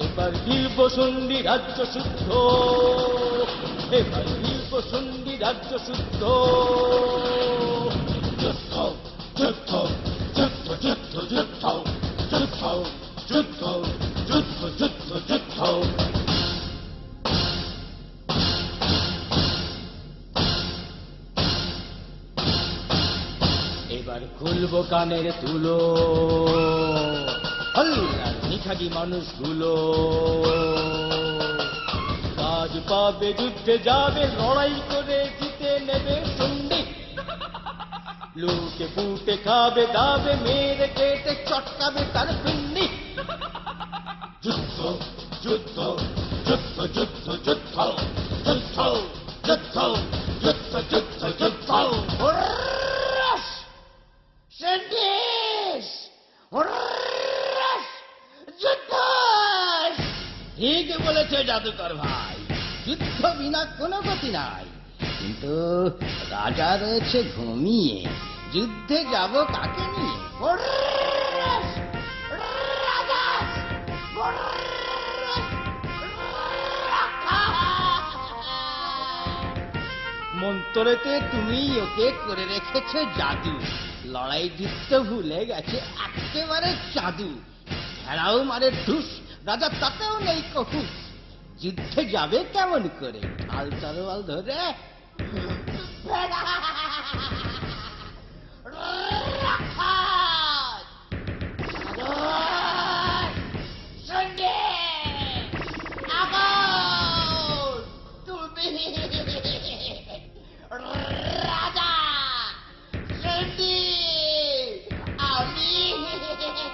এবার বীরবসুন্ডী রাজ্য শুদ্ধ, এবার বীরবসুন্ডী রাজ্য শুদ্ধ। যুদ্ধ যুদ্ধ যুদ্ধ যুদ্ধ যুদ্ধ যুদ্ধ যুদ্ধ যুদ্ধ যুদ্ধ যুদ্ধ। এবার খুলবো কানের তুলো, হল্লার নিখাগি মানুষগুলো কাজ পাবে, যুদ্ধে যাবে, লড়াই করে জিতে নেবে সন্ধি। লুটে পুটে খাবে দাবে, মেরে কেটে চটকাবে তার পিন্ডি। যুদ্ধ যুদ্ধ যুদ্ধ যুদ্ধ যুদ্ধ যুদ্ধ যুদ্ধ যুদ্ধ যুদ্ধ যুদ্ধ। ঠিক বলেছে জাদুকর ভাই, যুদ্ধ বিনা কোনো গতি নাই। কিন্তু রাজা রয়েছে ঘুমিয়ে, যুদ্ধে যাব কাকে নিয়ে? মন্তরেতে তুমি ওকে করে রেখেছো জাদু, লড়াই যুদ্ধ ভুলে গেছে একেবারে জাদু। ভেড়াও মারে ঢুস, রাজা তাতেও নেই কহুস। যুদ্ধে যাবে কেমন করে ঢাল তরোয়াল ধরে? রাজা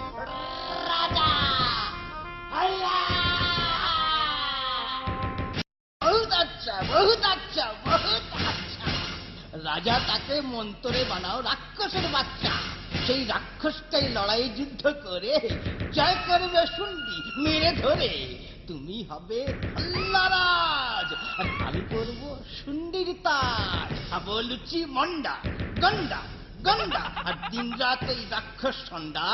আমি রাজা বহুত আচ্ছা, বহুত আচ্ছা, বহুত আচ্ছা। রাজা তাকে মন্তরে বানাও রাক্ষসের বাচ্চা, সেই রাক্ষসটাই লড়াই যুদ্ধ করে জয় করবে শুন্ডি মেরে ধরে। তুমি হবে হল্লারাজ, আর আমি করব শুন্ডির তাজ। খাবো লুচি মন্ডা গন্ডা গন্ডা, আর দিন রাত এই রাক্ষস সন্ডা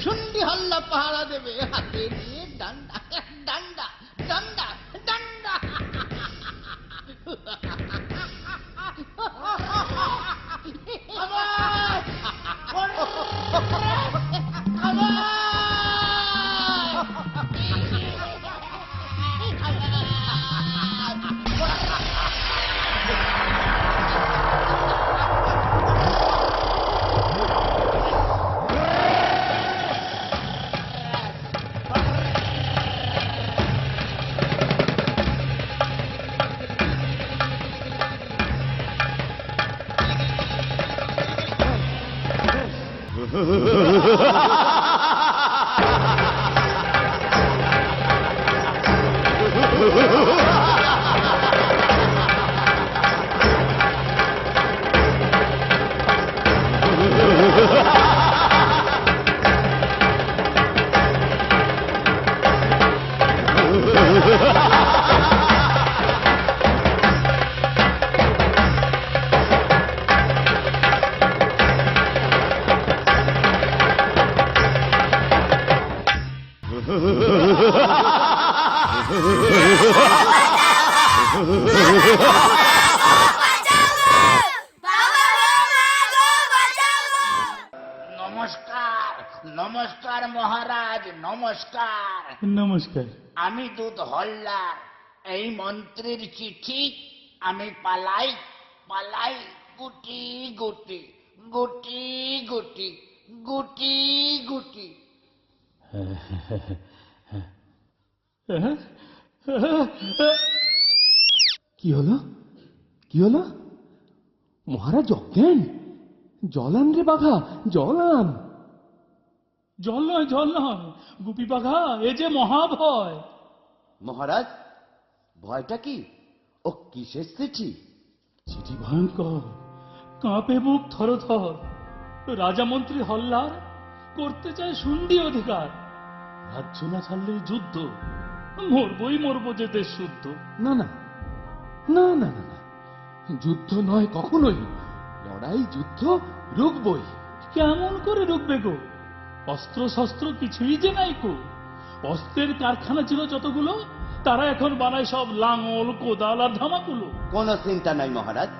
শুন্ডি হল্লা পাহারা দেবে হাতে নিয়ে ডান্ডা ডান্ডা ডান্ডা ডান্ডা। নমস্কার নমস্কার মহারাজ, নমস্কার। নমস্কার। আমি দুধ হল্লার, এই মন্ত্রীর চিঠি, আমি পালাই। পালাই গুটি গুটি গুটি গুটি গুটি গুটি। কি হলো, কি হলো? মহারাজ অজ্ঞান? জলান রে বাঘা, জলান। জল নয়, জল নয় গুপি বাঘা, এ যে মহাভয়। মহারাজ, ভয়টা কি? ও কিসের চিঠি? চিঠি ভয়ঙ্কর, কাঁপে বুক থরথর। রাজা মন্ত্রী হল্লার করতে চায় শুন্ডি অধিকার। রাজ্য না ছাড়লেই যুদ্ধ, মরবই মরবো যে দেশ শুদ্ধ। না না না না না না, যুদ্ধ নয় কখনোই। লড়াই যুদ্ধ রুখবই। কেমন করে রুখবে গো? অস্ত্র শস্ত্র কিছুই যে নাই কো। অস্ত্রের কারখানা ছিল যতগুলো, তারা এখন বানায় সব লাঙল, কোদাল আর ধামাকুলো। কোনো চিন্তা নাই মহারাজ,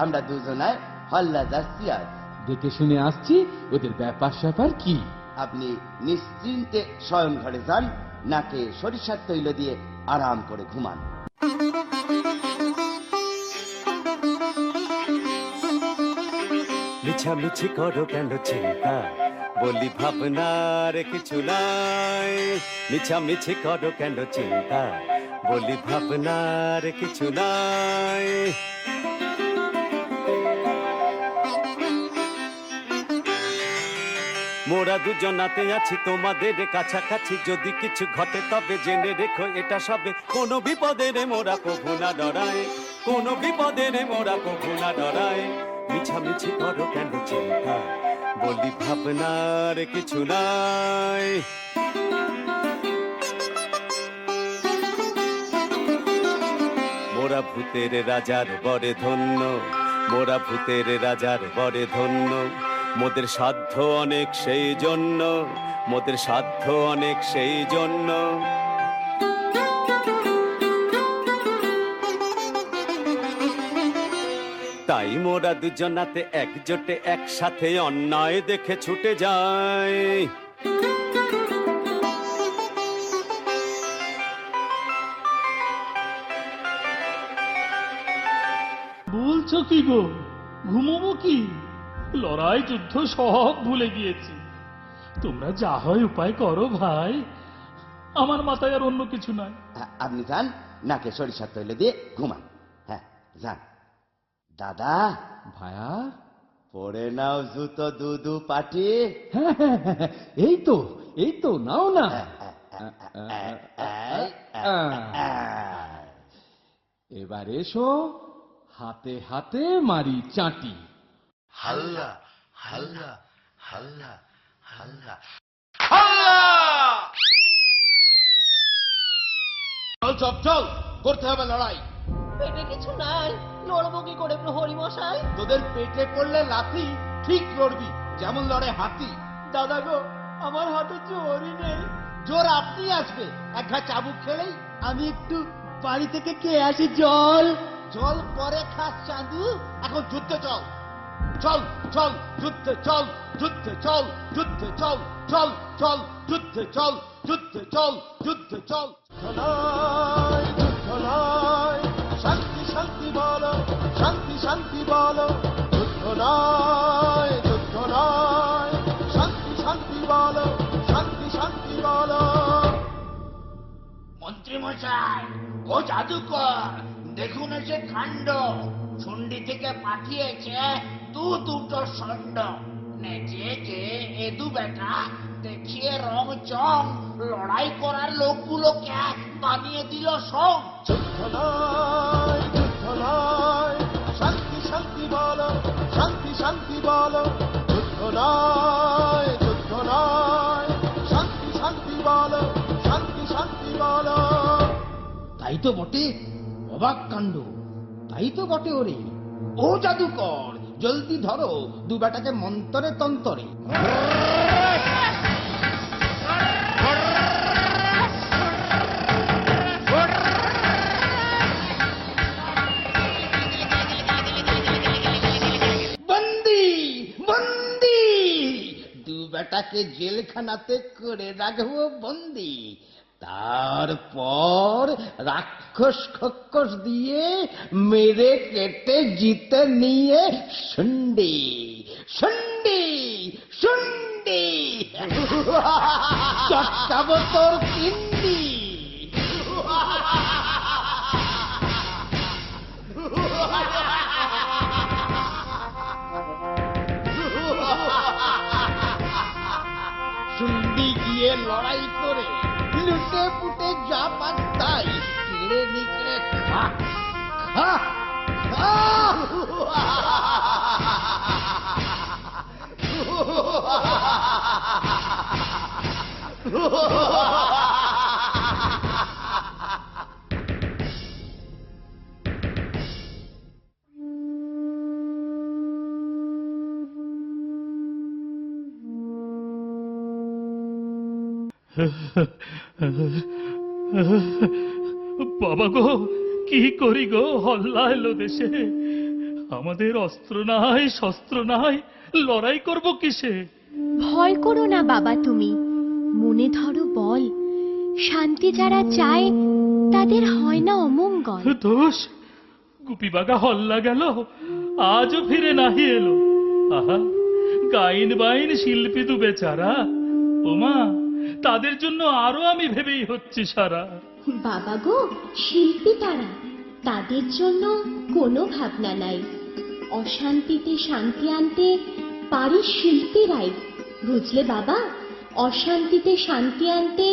আমরা দুজনায় হল্লা যাচ্ছি আজ। দেখে শুনে আসছি ওদের ব্যাপার স্যাপার কি। আপনি নিশ্চিন্তে শয়ন ঘরে যান, নাকে সরিষার তৈল দিয়ে আরাম করে ঘুমান। মিছামিছি করো কেন চিন্তা, বলি ভাবনার কিছু নাই। মিছামিছি করো কেন চিন্তা, বলি ভাবনার কিছু নাই। মোরা দুজনাতে আছি তোমাদের কাছাকাছি, যদি কিছু ঘটে তবে জেনে রেখো এটা সবে। কোনো বিপদে রে মোরা কভু না ডরায়, কোনো বিপদে রে মোরা কভু না ডরায়। মিছামিছি করো কেন চিন্তা, বলি ভাবনার কিছু নাই। মোরা ভূতের রাজার বরে ধন্য, মোরা ভূতের রাজার বরে ধন্য। মোদের সাধ্য অনেক সেই জন্য, মোদের সাধ্য অনেক সেই জন্য। তাই মোরা দুজনাতে একজোটে একসাথে অন্যায় দেখে ছুটে যায়। বলছো কি গো? ঘুমোবো কি? লড়াই যুদ্ধ সব ভুলে গিয়েছি। তোমরা যা হয় উপায় করো ভাই, আমার মাথায় আর অন্য কিছু নাই। আপনি যান, নাকে সরিষার তৈল দিয়ে ঘুমান। হ্যাঁ যান। দাদা ভায়া, পরে নাও জুতো দুদু পাটি। এই তো, এই তো, নাও না। এবার এসো, হাতে হাতে মারি চাটি। হাল্লা হাল্লা হাল্লা হাল্লা চল চল চল, করতে হবে লড়াই। পেটে কিছু নাই, লড়বো কি করে প্রহরী মশাই? তোদের পেটে পড়লে লাথি ঠিক লড়বি, যেমন লড়ে হাতি। দাদা গো, আমার হাতে জোরই নেই। জোর আপনি আসবে, এক ঘা চাবুক খেলেই। আমি একটু বাড়ি থেকে কে আসি জল। জল পরে খাস চাঁদু, এখন যুদ্ধে চল। চল চল যুদ্ধে চল, যুদ্ধে চল, যুদ্ধে চল, চল চল যুদ্ধে চল, যুদ্ধে চল, যুদ্ধে চল। যুদ্ধ নয়, শান্তি শান্তি বলো, শান্তি শান্তি বলো। যুদ্ধ নয়, যুদ্ধ নয়, শান্তি শান্তি বলো, শান্তি শান্তি বলো। মন্ত্রী মশাই, ও জাদুকর, দেখুন এসে কাণ্ড। চণ্ডী থেকে পাঠিয়েছে দুটো ষণ্ড। নেচেছে এদু বেটা, দেখিয়ে রং চং, লড়াই করার লোকগুলোকে বানিয়ে দিল সব। যুদ্ধ নয়, যুদ্ধ নয়, শান্তি শান্তি বলো, শান্তি শান্তি বলো। যুদ্ধ নয়, যুদ্ধ নয়, শান্তি শান্তি বলো, শান্তি শান্তি বলো। তাই তো বটে, অবাক কাণ্ড। তাই তো বটে ওরে। ও জাদুকর, জলদি ধরো দু বেটাকে মন্তরে তন্তরে। বন্দি বন্দি, দু বেটাকে জেলখানাতে করে রাখবো বন্দি। তারপর রাক্ষস খক্কস দিয়ে মেরে কেটে জিতে নিয়ে শুন্ডি শুন্ডি শুন্ডি চটকাবো তোর পিন্ডি। শুন্ডি গিয়ে লড়াই করে লুটে পুটে যা পাক তাই কেড়ে নিকড়ে খা খা খা। বাবা গো, কি করি গো, হল্লা এলো দেশে। আমাদের অস্ত্র নাই শস্ত্র নাই, লড়াই করব কিসে? ভয় করো না বাবা, তুমি মনে ধরো বল। শান্তি যারা চায় তাদের হয় না অমঙ্গল। দোষ গুপি বাগা হল্লা গেল, আজও ফিরে নাহি এলো। আহা, গাইন বাইন শিল্পী দু বেচারা, ওমা তাদের জন্য আরো আমি ভেবেই হচ্ছি সারা। বাবা গো, শিল্পী তারা, তাদের জন্য কোনো ভাবনা নাই। অশান্তিতে শান্তি আনতে পারে শিল্পীরাই, বুঝলে বাবা? অশান্তিতে শান্তি আনতে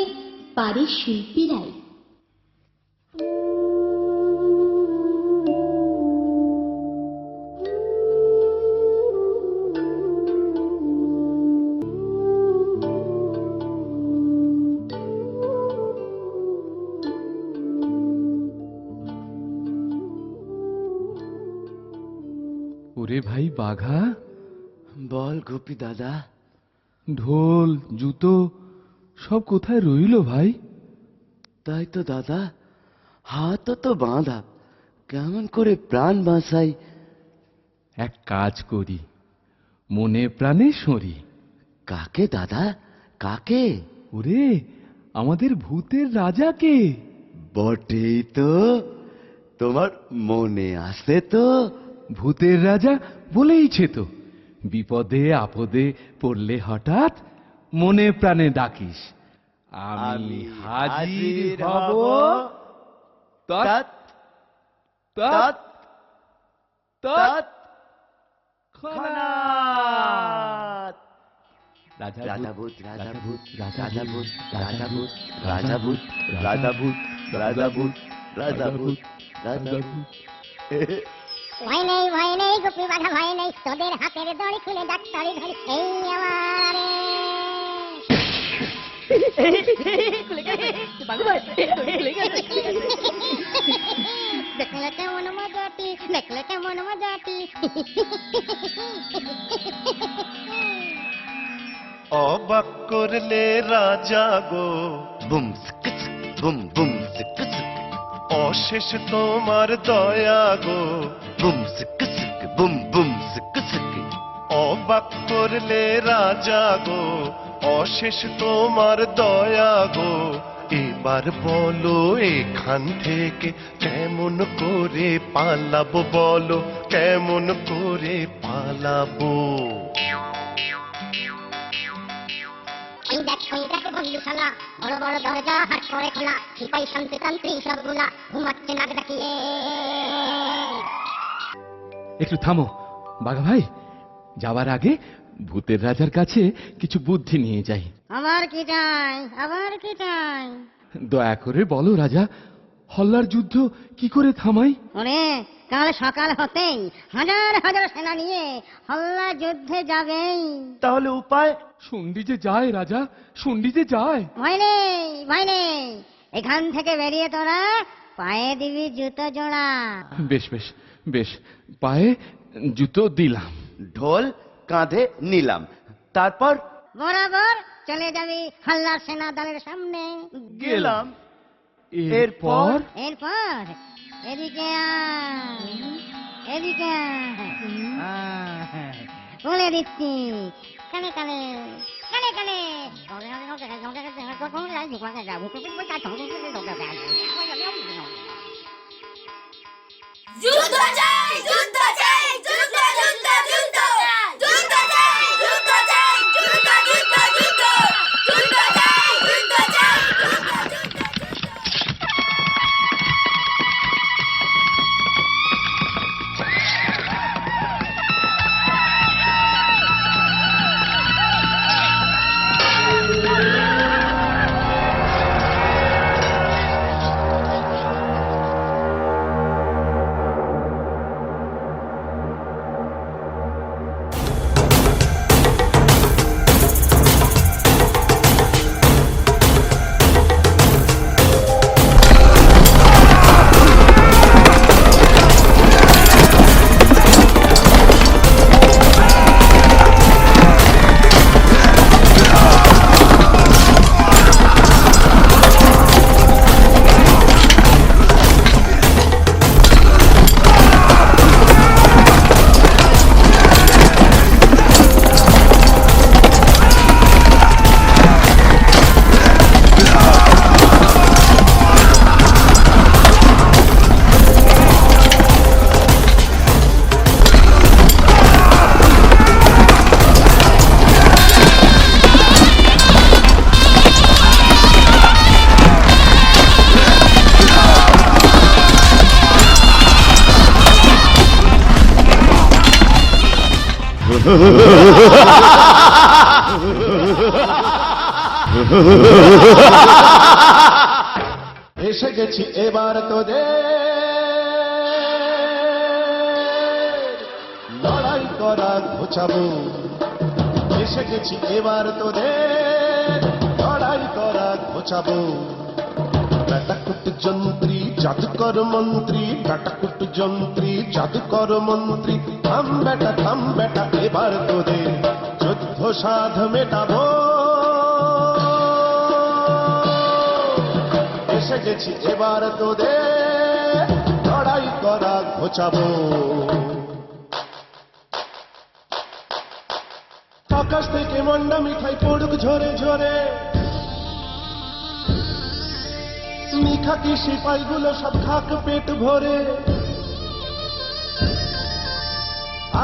পারে শিল্পীরাই। ওরে ভাই বাঘা, বল গোপী দাদা। ঢোল জুতো সব কোথায় রইল ভাই? তাই তো দাদা, হাত তো বাঁধা, কেমন করে প্রাণ বাঁচাই? এক কাজ করি, মনে প্রাণে সরি। কাকে দাদা, কাকে? ওরে আমাদের ভূতের রাজাকে। বটেই তো, তোমার মনে আসে তো? ভূতের রাজা বলেইছে তো, বিপদে আপদে পড়লে হঠাৎ মনে প্রাণে ডাকিস, আমি হাজির হব। তৎ তৎ তৎ ক্ষণাৎ। রাজা ভূত, রাজা ভূত, রাজা ভূত, রাজা ভূত, রাজা ভূত, রাজা ভূত, রাজা ভূত, রাজা ভূত, রাজা ভূত। ভয় নেই গোপী বাঘা, ভয় নেই, তোদের হাতের দড়ি খুলে ডাক্তারি ধরি এই আমারে। দেখলে কেমন মজাটি, দেখলে কেমন মজাটি। অবাক করলে রাজা গো, বুম সিক সিক, বুম বুম সিক সিক। অশেষ তোমার দয়া গো, বুম সিক সিক, বুম বুম সিক সিক। অবাক করলে রাজা গো, অশেষ তোমার দয়া গো। এবার বলো এখান থেকে কেমন করে পালাবো, বলো কেমন করে পালাবো? ওই দেখ বন্ধুশালা, বড় বড় দরজা হাট করে খোলা, সিপাই শান্তিতান্ত্রী সবগুলা ঘুমাচ্ছে নাক ডাকিয়ে। একটু থামো বাঘা ভাই, যাবার আগে ভূতের রাজার কাছে কিছু বুদ্ধি নিয়ে যাই। আবার কি চাই, আবার কি চাই? দয়া করে বলো রাজা, হল্লার যুদ্ধ কি করে থামাই? ওরে, কাল সকাল হতেই হাজার হাজার সেনা নিয়ে হল্লা যুদ্ধে যাবেই। তাহলে উপায়? শুন্ডি যে যায় রাজা, শুন্ডি যে যায়। ভয় নেই, ভয় নেই, এখান থেকে বেরিয়ে তোরা পায়ে দিবি জুতো জোড়া। বেশ বেশ বেশ, পায়ে জুতো দিলাম, ঢোল কাঁধে নিলাম, তারপর বরাবর চলে যাবি হাল্লার সেনা দলের সামনে। গেলাম। এরপর এরপর এদিকে আয়, এদিকে আয়। বলে দিচ্ছি, কানে কানে কানে এখানে যুদ্ধ চাই যুদ্ধ চাই যুদ্ধ যুদ্ধ যুদ্ধ যুদ্ধ চাই যুদ্ধ চাই যুদ্ধ যুদ্ধ যুদ্ধ যুদ্ধ চাই যুদ্ধ চাই এসে গেছি এবার তোদের লড়াই করা ঘোচাবো এসে গেছি এবার তোদের লড়াই করা ঘোচাবো বেটাকুট যন্ত্রী জাদুকর মন্ত্রী বেটাকুট যন্ত্রী জাদুকর মন্ত্রী থাম বেটা এবার তোদের যুদ্ধ সাধ মেটাবো এসে গেছি এবার তোদের লড়াই করা ঘোচাবো আকাশ থেকে মন্ডা মিঠাই পড়ুক ঝরে ঝরে নিখাতি সিপাইগুলো সব খাক পেট ভরে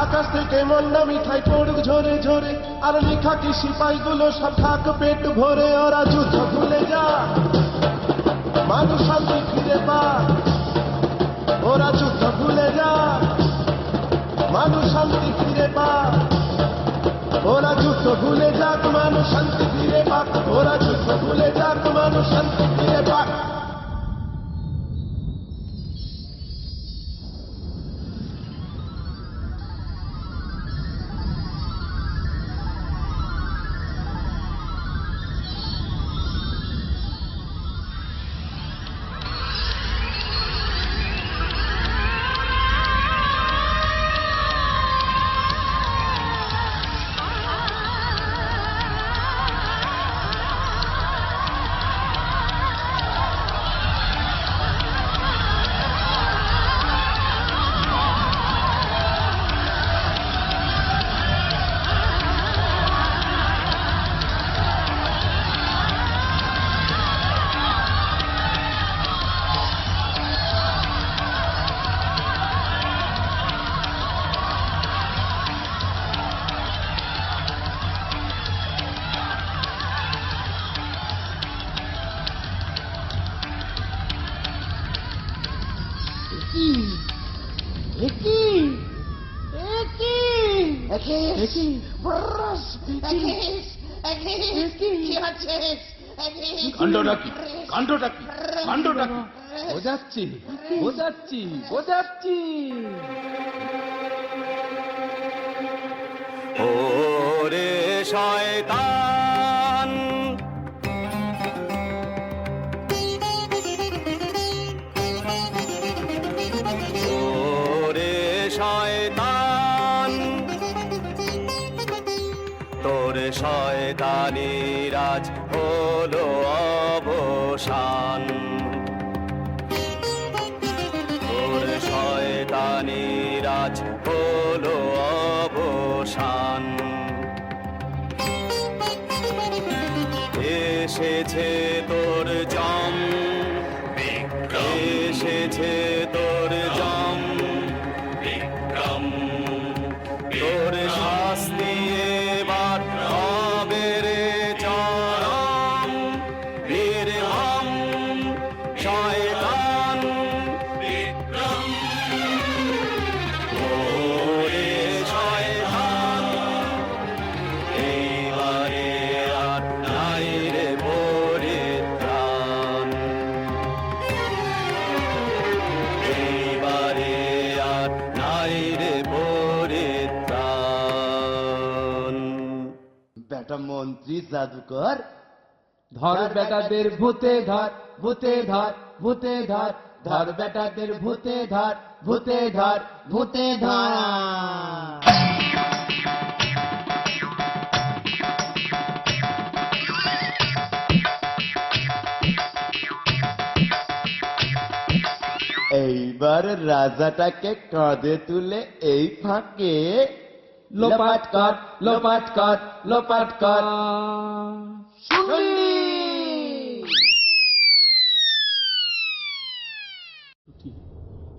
আকাশ থেকে মন্ডা মিঠাই পড়ুক ঝরে ঝরে আর নিখাতি সিপাইগুলো সব খাক পেট ভরে ওরা যুদ্ধ ভুলে যা মানুষ শান্তি ফিরে পা ওরা যুদ্ধ ভুলে যা মানুষ শান্তি ফিরে পা ওরা যুদ্ধ ভুলে যাক মানুষ শান্তি ফিরে পাক ওরা যুদ্ধ ভুলে যাক মানুষ শান্তি ফিরে পাক কাণ্ডটা কি কাণ্ডটা কি কাণ্ডটা কি বোঝাচ্ছি বোঝাচ্ছি বোঝাচ্ছি ওরে শয়তান ওরে শয়তান তোর শয়তানি রাজ হলো অবসান তোর শয়তানি রাজ হলো অবসান এসেছে তোর জম, এসেছে তোর জম, তোর শাস্তি এবার হবে রে চরম, নির্মম শয়তান বিক্রম। ওরে শয়তান, এইবারে আর নাই রে পরিত্রাণ, এইবারে আর নাই রে পরিত্রাণ। বেটা মন্ত্রী জাদুকর, ধর বেটাদের ভূতে ধর, ভূতে ধর, ভূতে ধর, ধর বেটাদের ভূতে ধর, ভূতে ধর, ভূতে ধর। এইবার রাজাটাকে কাঁধে তুলে এই ফাঁকে লোপাট কর, লোপাট কর, লোপাট কর।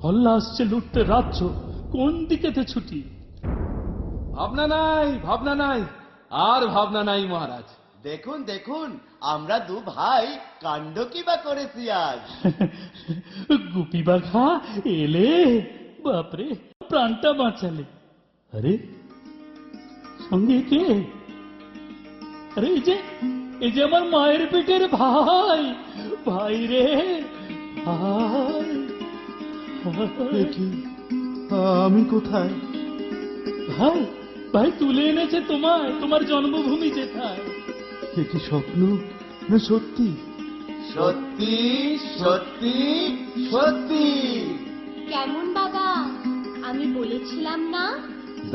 হল্লা আসছে লুটতে রাজ্য, কোন দিকেতে ছুটি? ভাবনা নাই, ভাবনা নাই, আর ভাবনা নাই মহারাজ। দেখুন দেখুন, আমরা দু ভাই কাণ্ড কি বা করেছি আজ। গুপি বাঘা এলে, বাপরে প্রাণটা বাঁচালে। আরে সঙ্গে কে? আরে এই যে আমার মায়ের পেটের ভাই, ভাই রে ভাই। আমি কোথায়? ভাই ভাই তুলে এনেছে তোমায়, তোমার জন্মভূমি যেথায়। এ কি স্বপ্ন না সত্যি? সত্যি সত্যি সত্যি। কেমন বাবা, আমি বলেছিলাম না?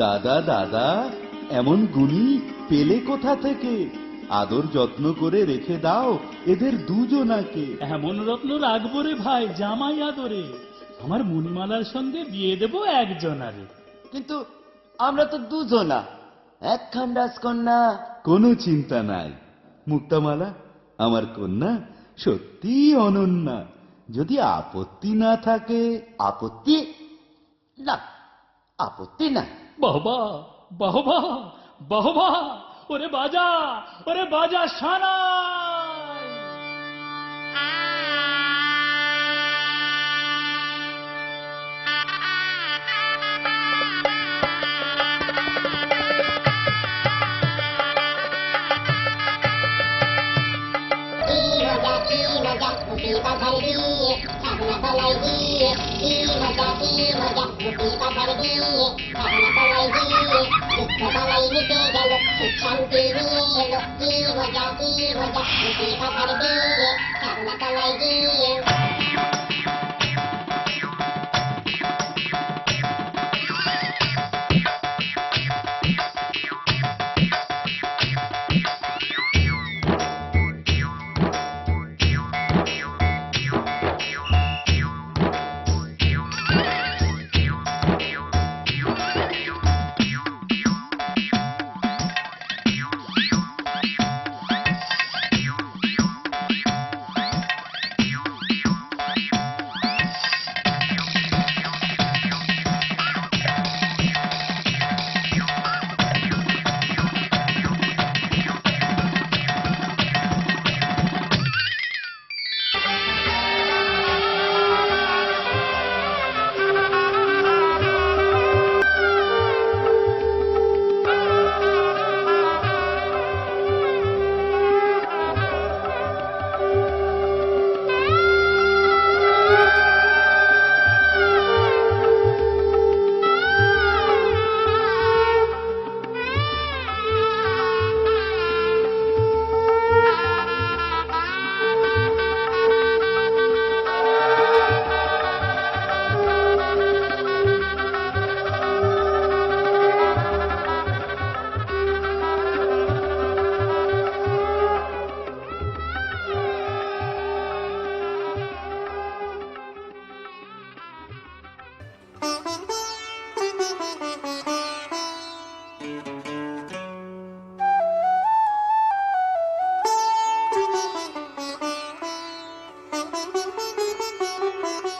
দাদা দাদা, এমন গুণী পেলে কোথা থেকে? আদর যত্ন করে রেখে দাও এদের দুজনাকে। এমন রত্ন রাখবো রে ভাই জামাই আদরে, আমার মণিমালার সঙ্গে বিয়ে দেবো একজনারে। কিন্তু আমরা তো দুজনা, একখান রাজকন্যা। কোনো চিন্তা নাই মুক্তামালা, আমার কন্যা সত্যি অনন্যা। যদি আপত্তি না থাকে। আপত্তি না, আপত্তি না। বাহবা বাহবা বাহবা, ওরে বাজা, ওরে বাজা সানা।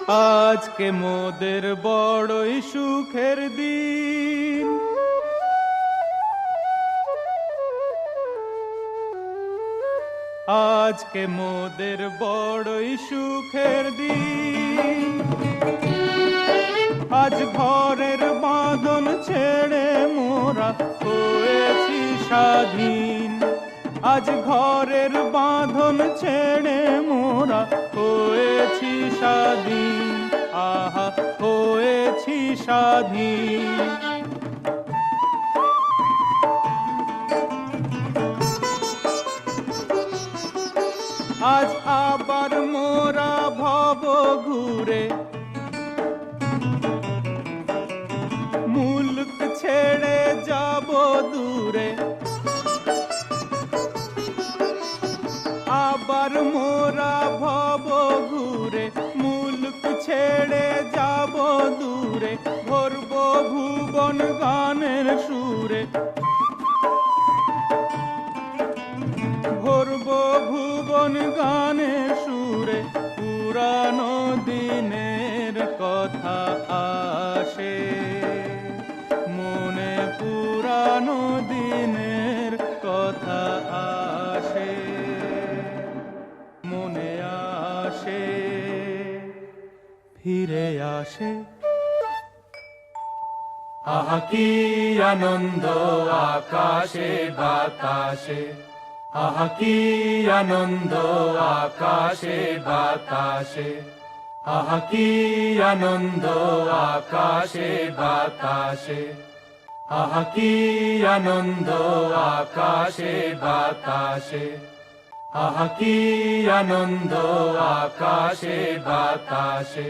আজকে মোদের বড়ই সুখের দিন। আজকে মোদের বড়ই সুখের দিন। আজ ঘরের বাঁধন ছেড়ে মোরা হয়েছি স্বাধীন। আজ ঘরের বাঁধন ছেড়ে মোরা হয়েছি স্বাধীন। আহা হয়েছি স্বাধীন। আজ আবার মোরা ভব ঘুরে মুলক ছেড়ে যাব দূরে। আবার মোরা ভব ঘুরে মুলক ছেড়ে যাব দূরে। ভরব ভুবন গানের সুরে, ভরব ভুবন গানের সুরে। পুরানো দিনের কথা আসে মনে, পুরানো দিনের কথা আসে মনে আসে, ফিরে আসে। আহা কি আনন্দ আকাশে বাতাসে, আহা কি আনন্দ আকাশে বাতাসে, আহা কি আনন্দ আকাশে বাতাসে, আহা কি আনন্দ আকাশে বাতাসে, আহা কি আনন্দ আকাশে বাতাসে।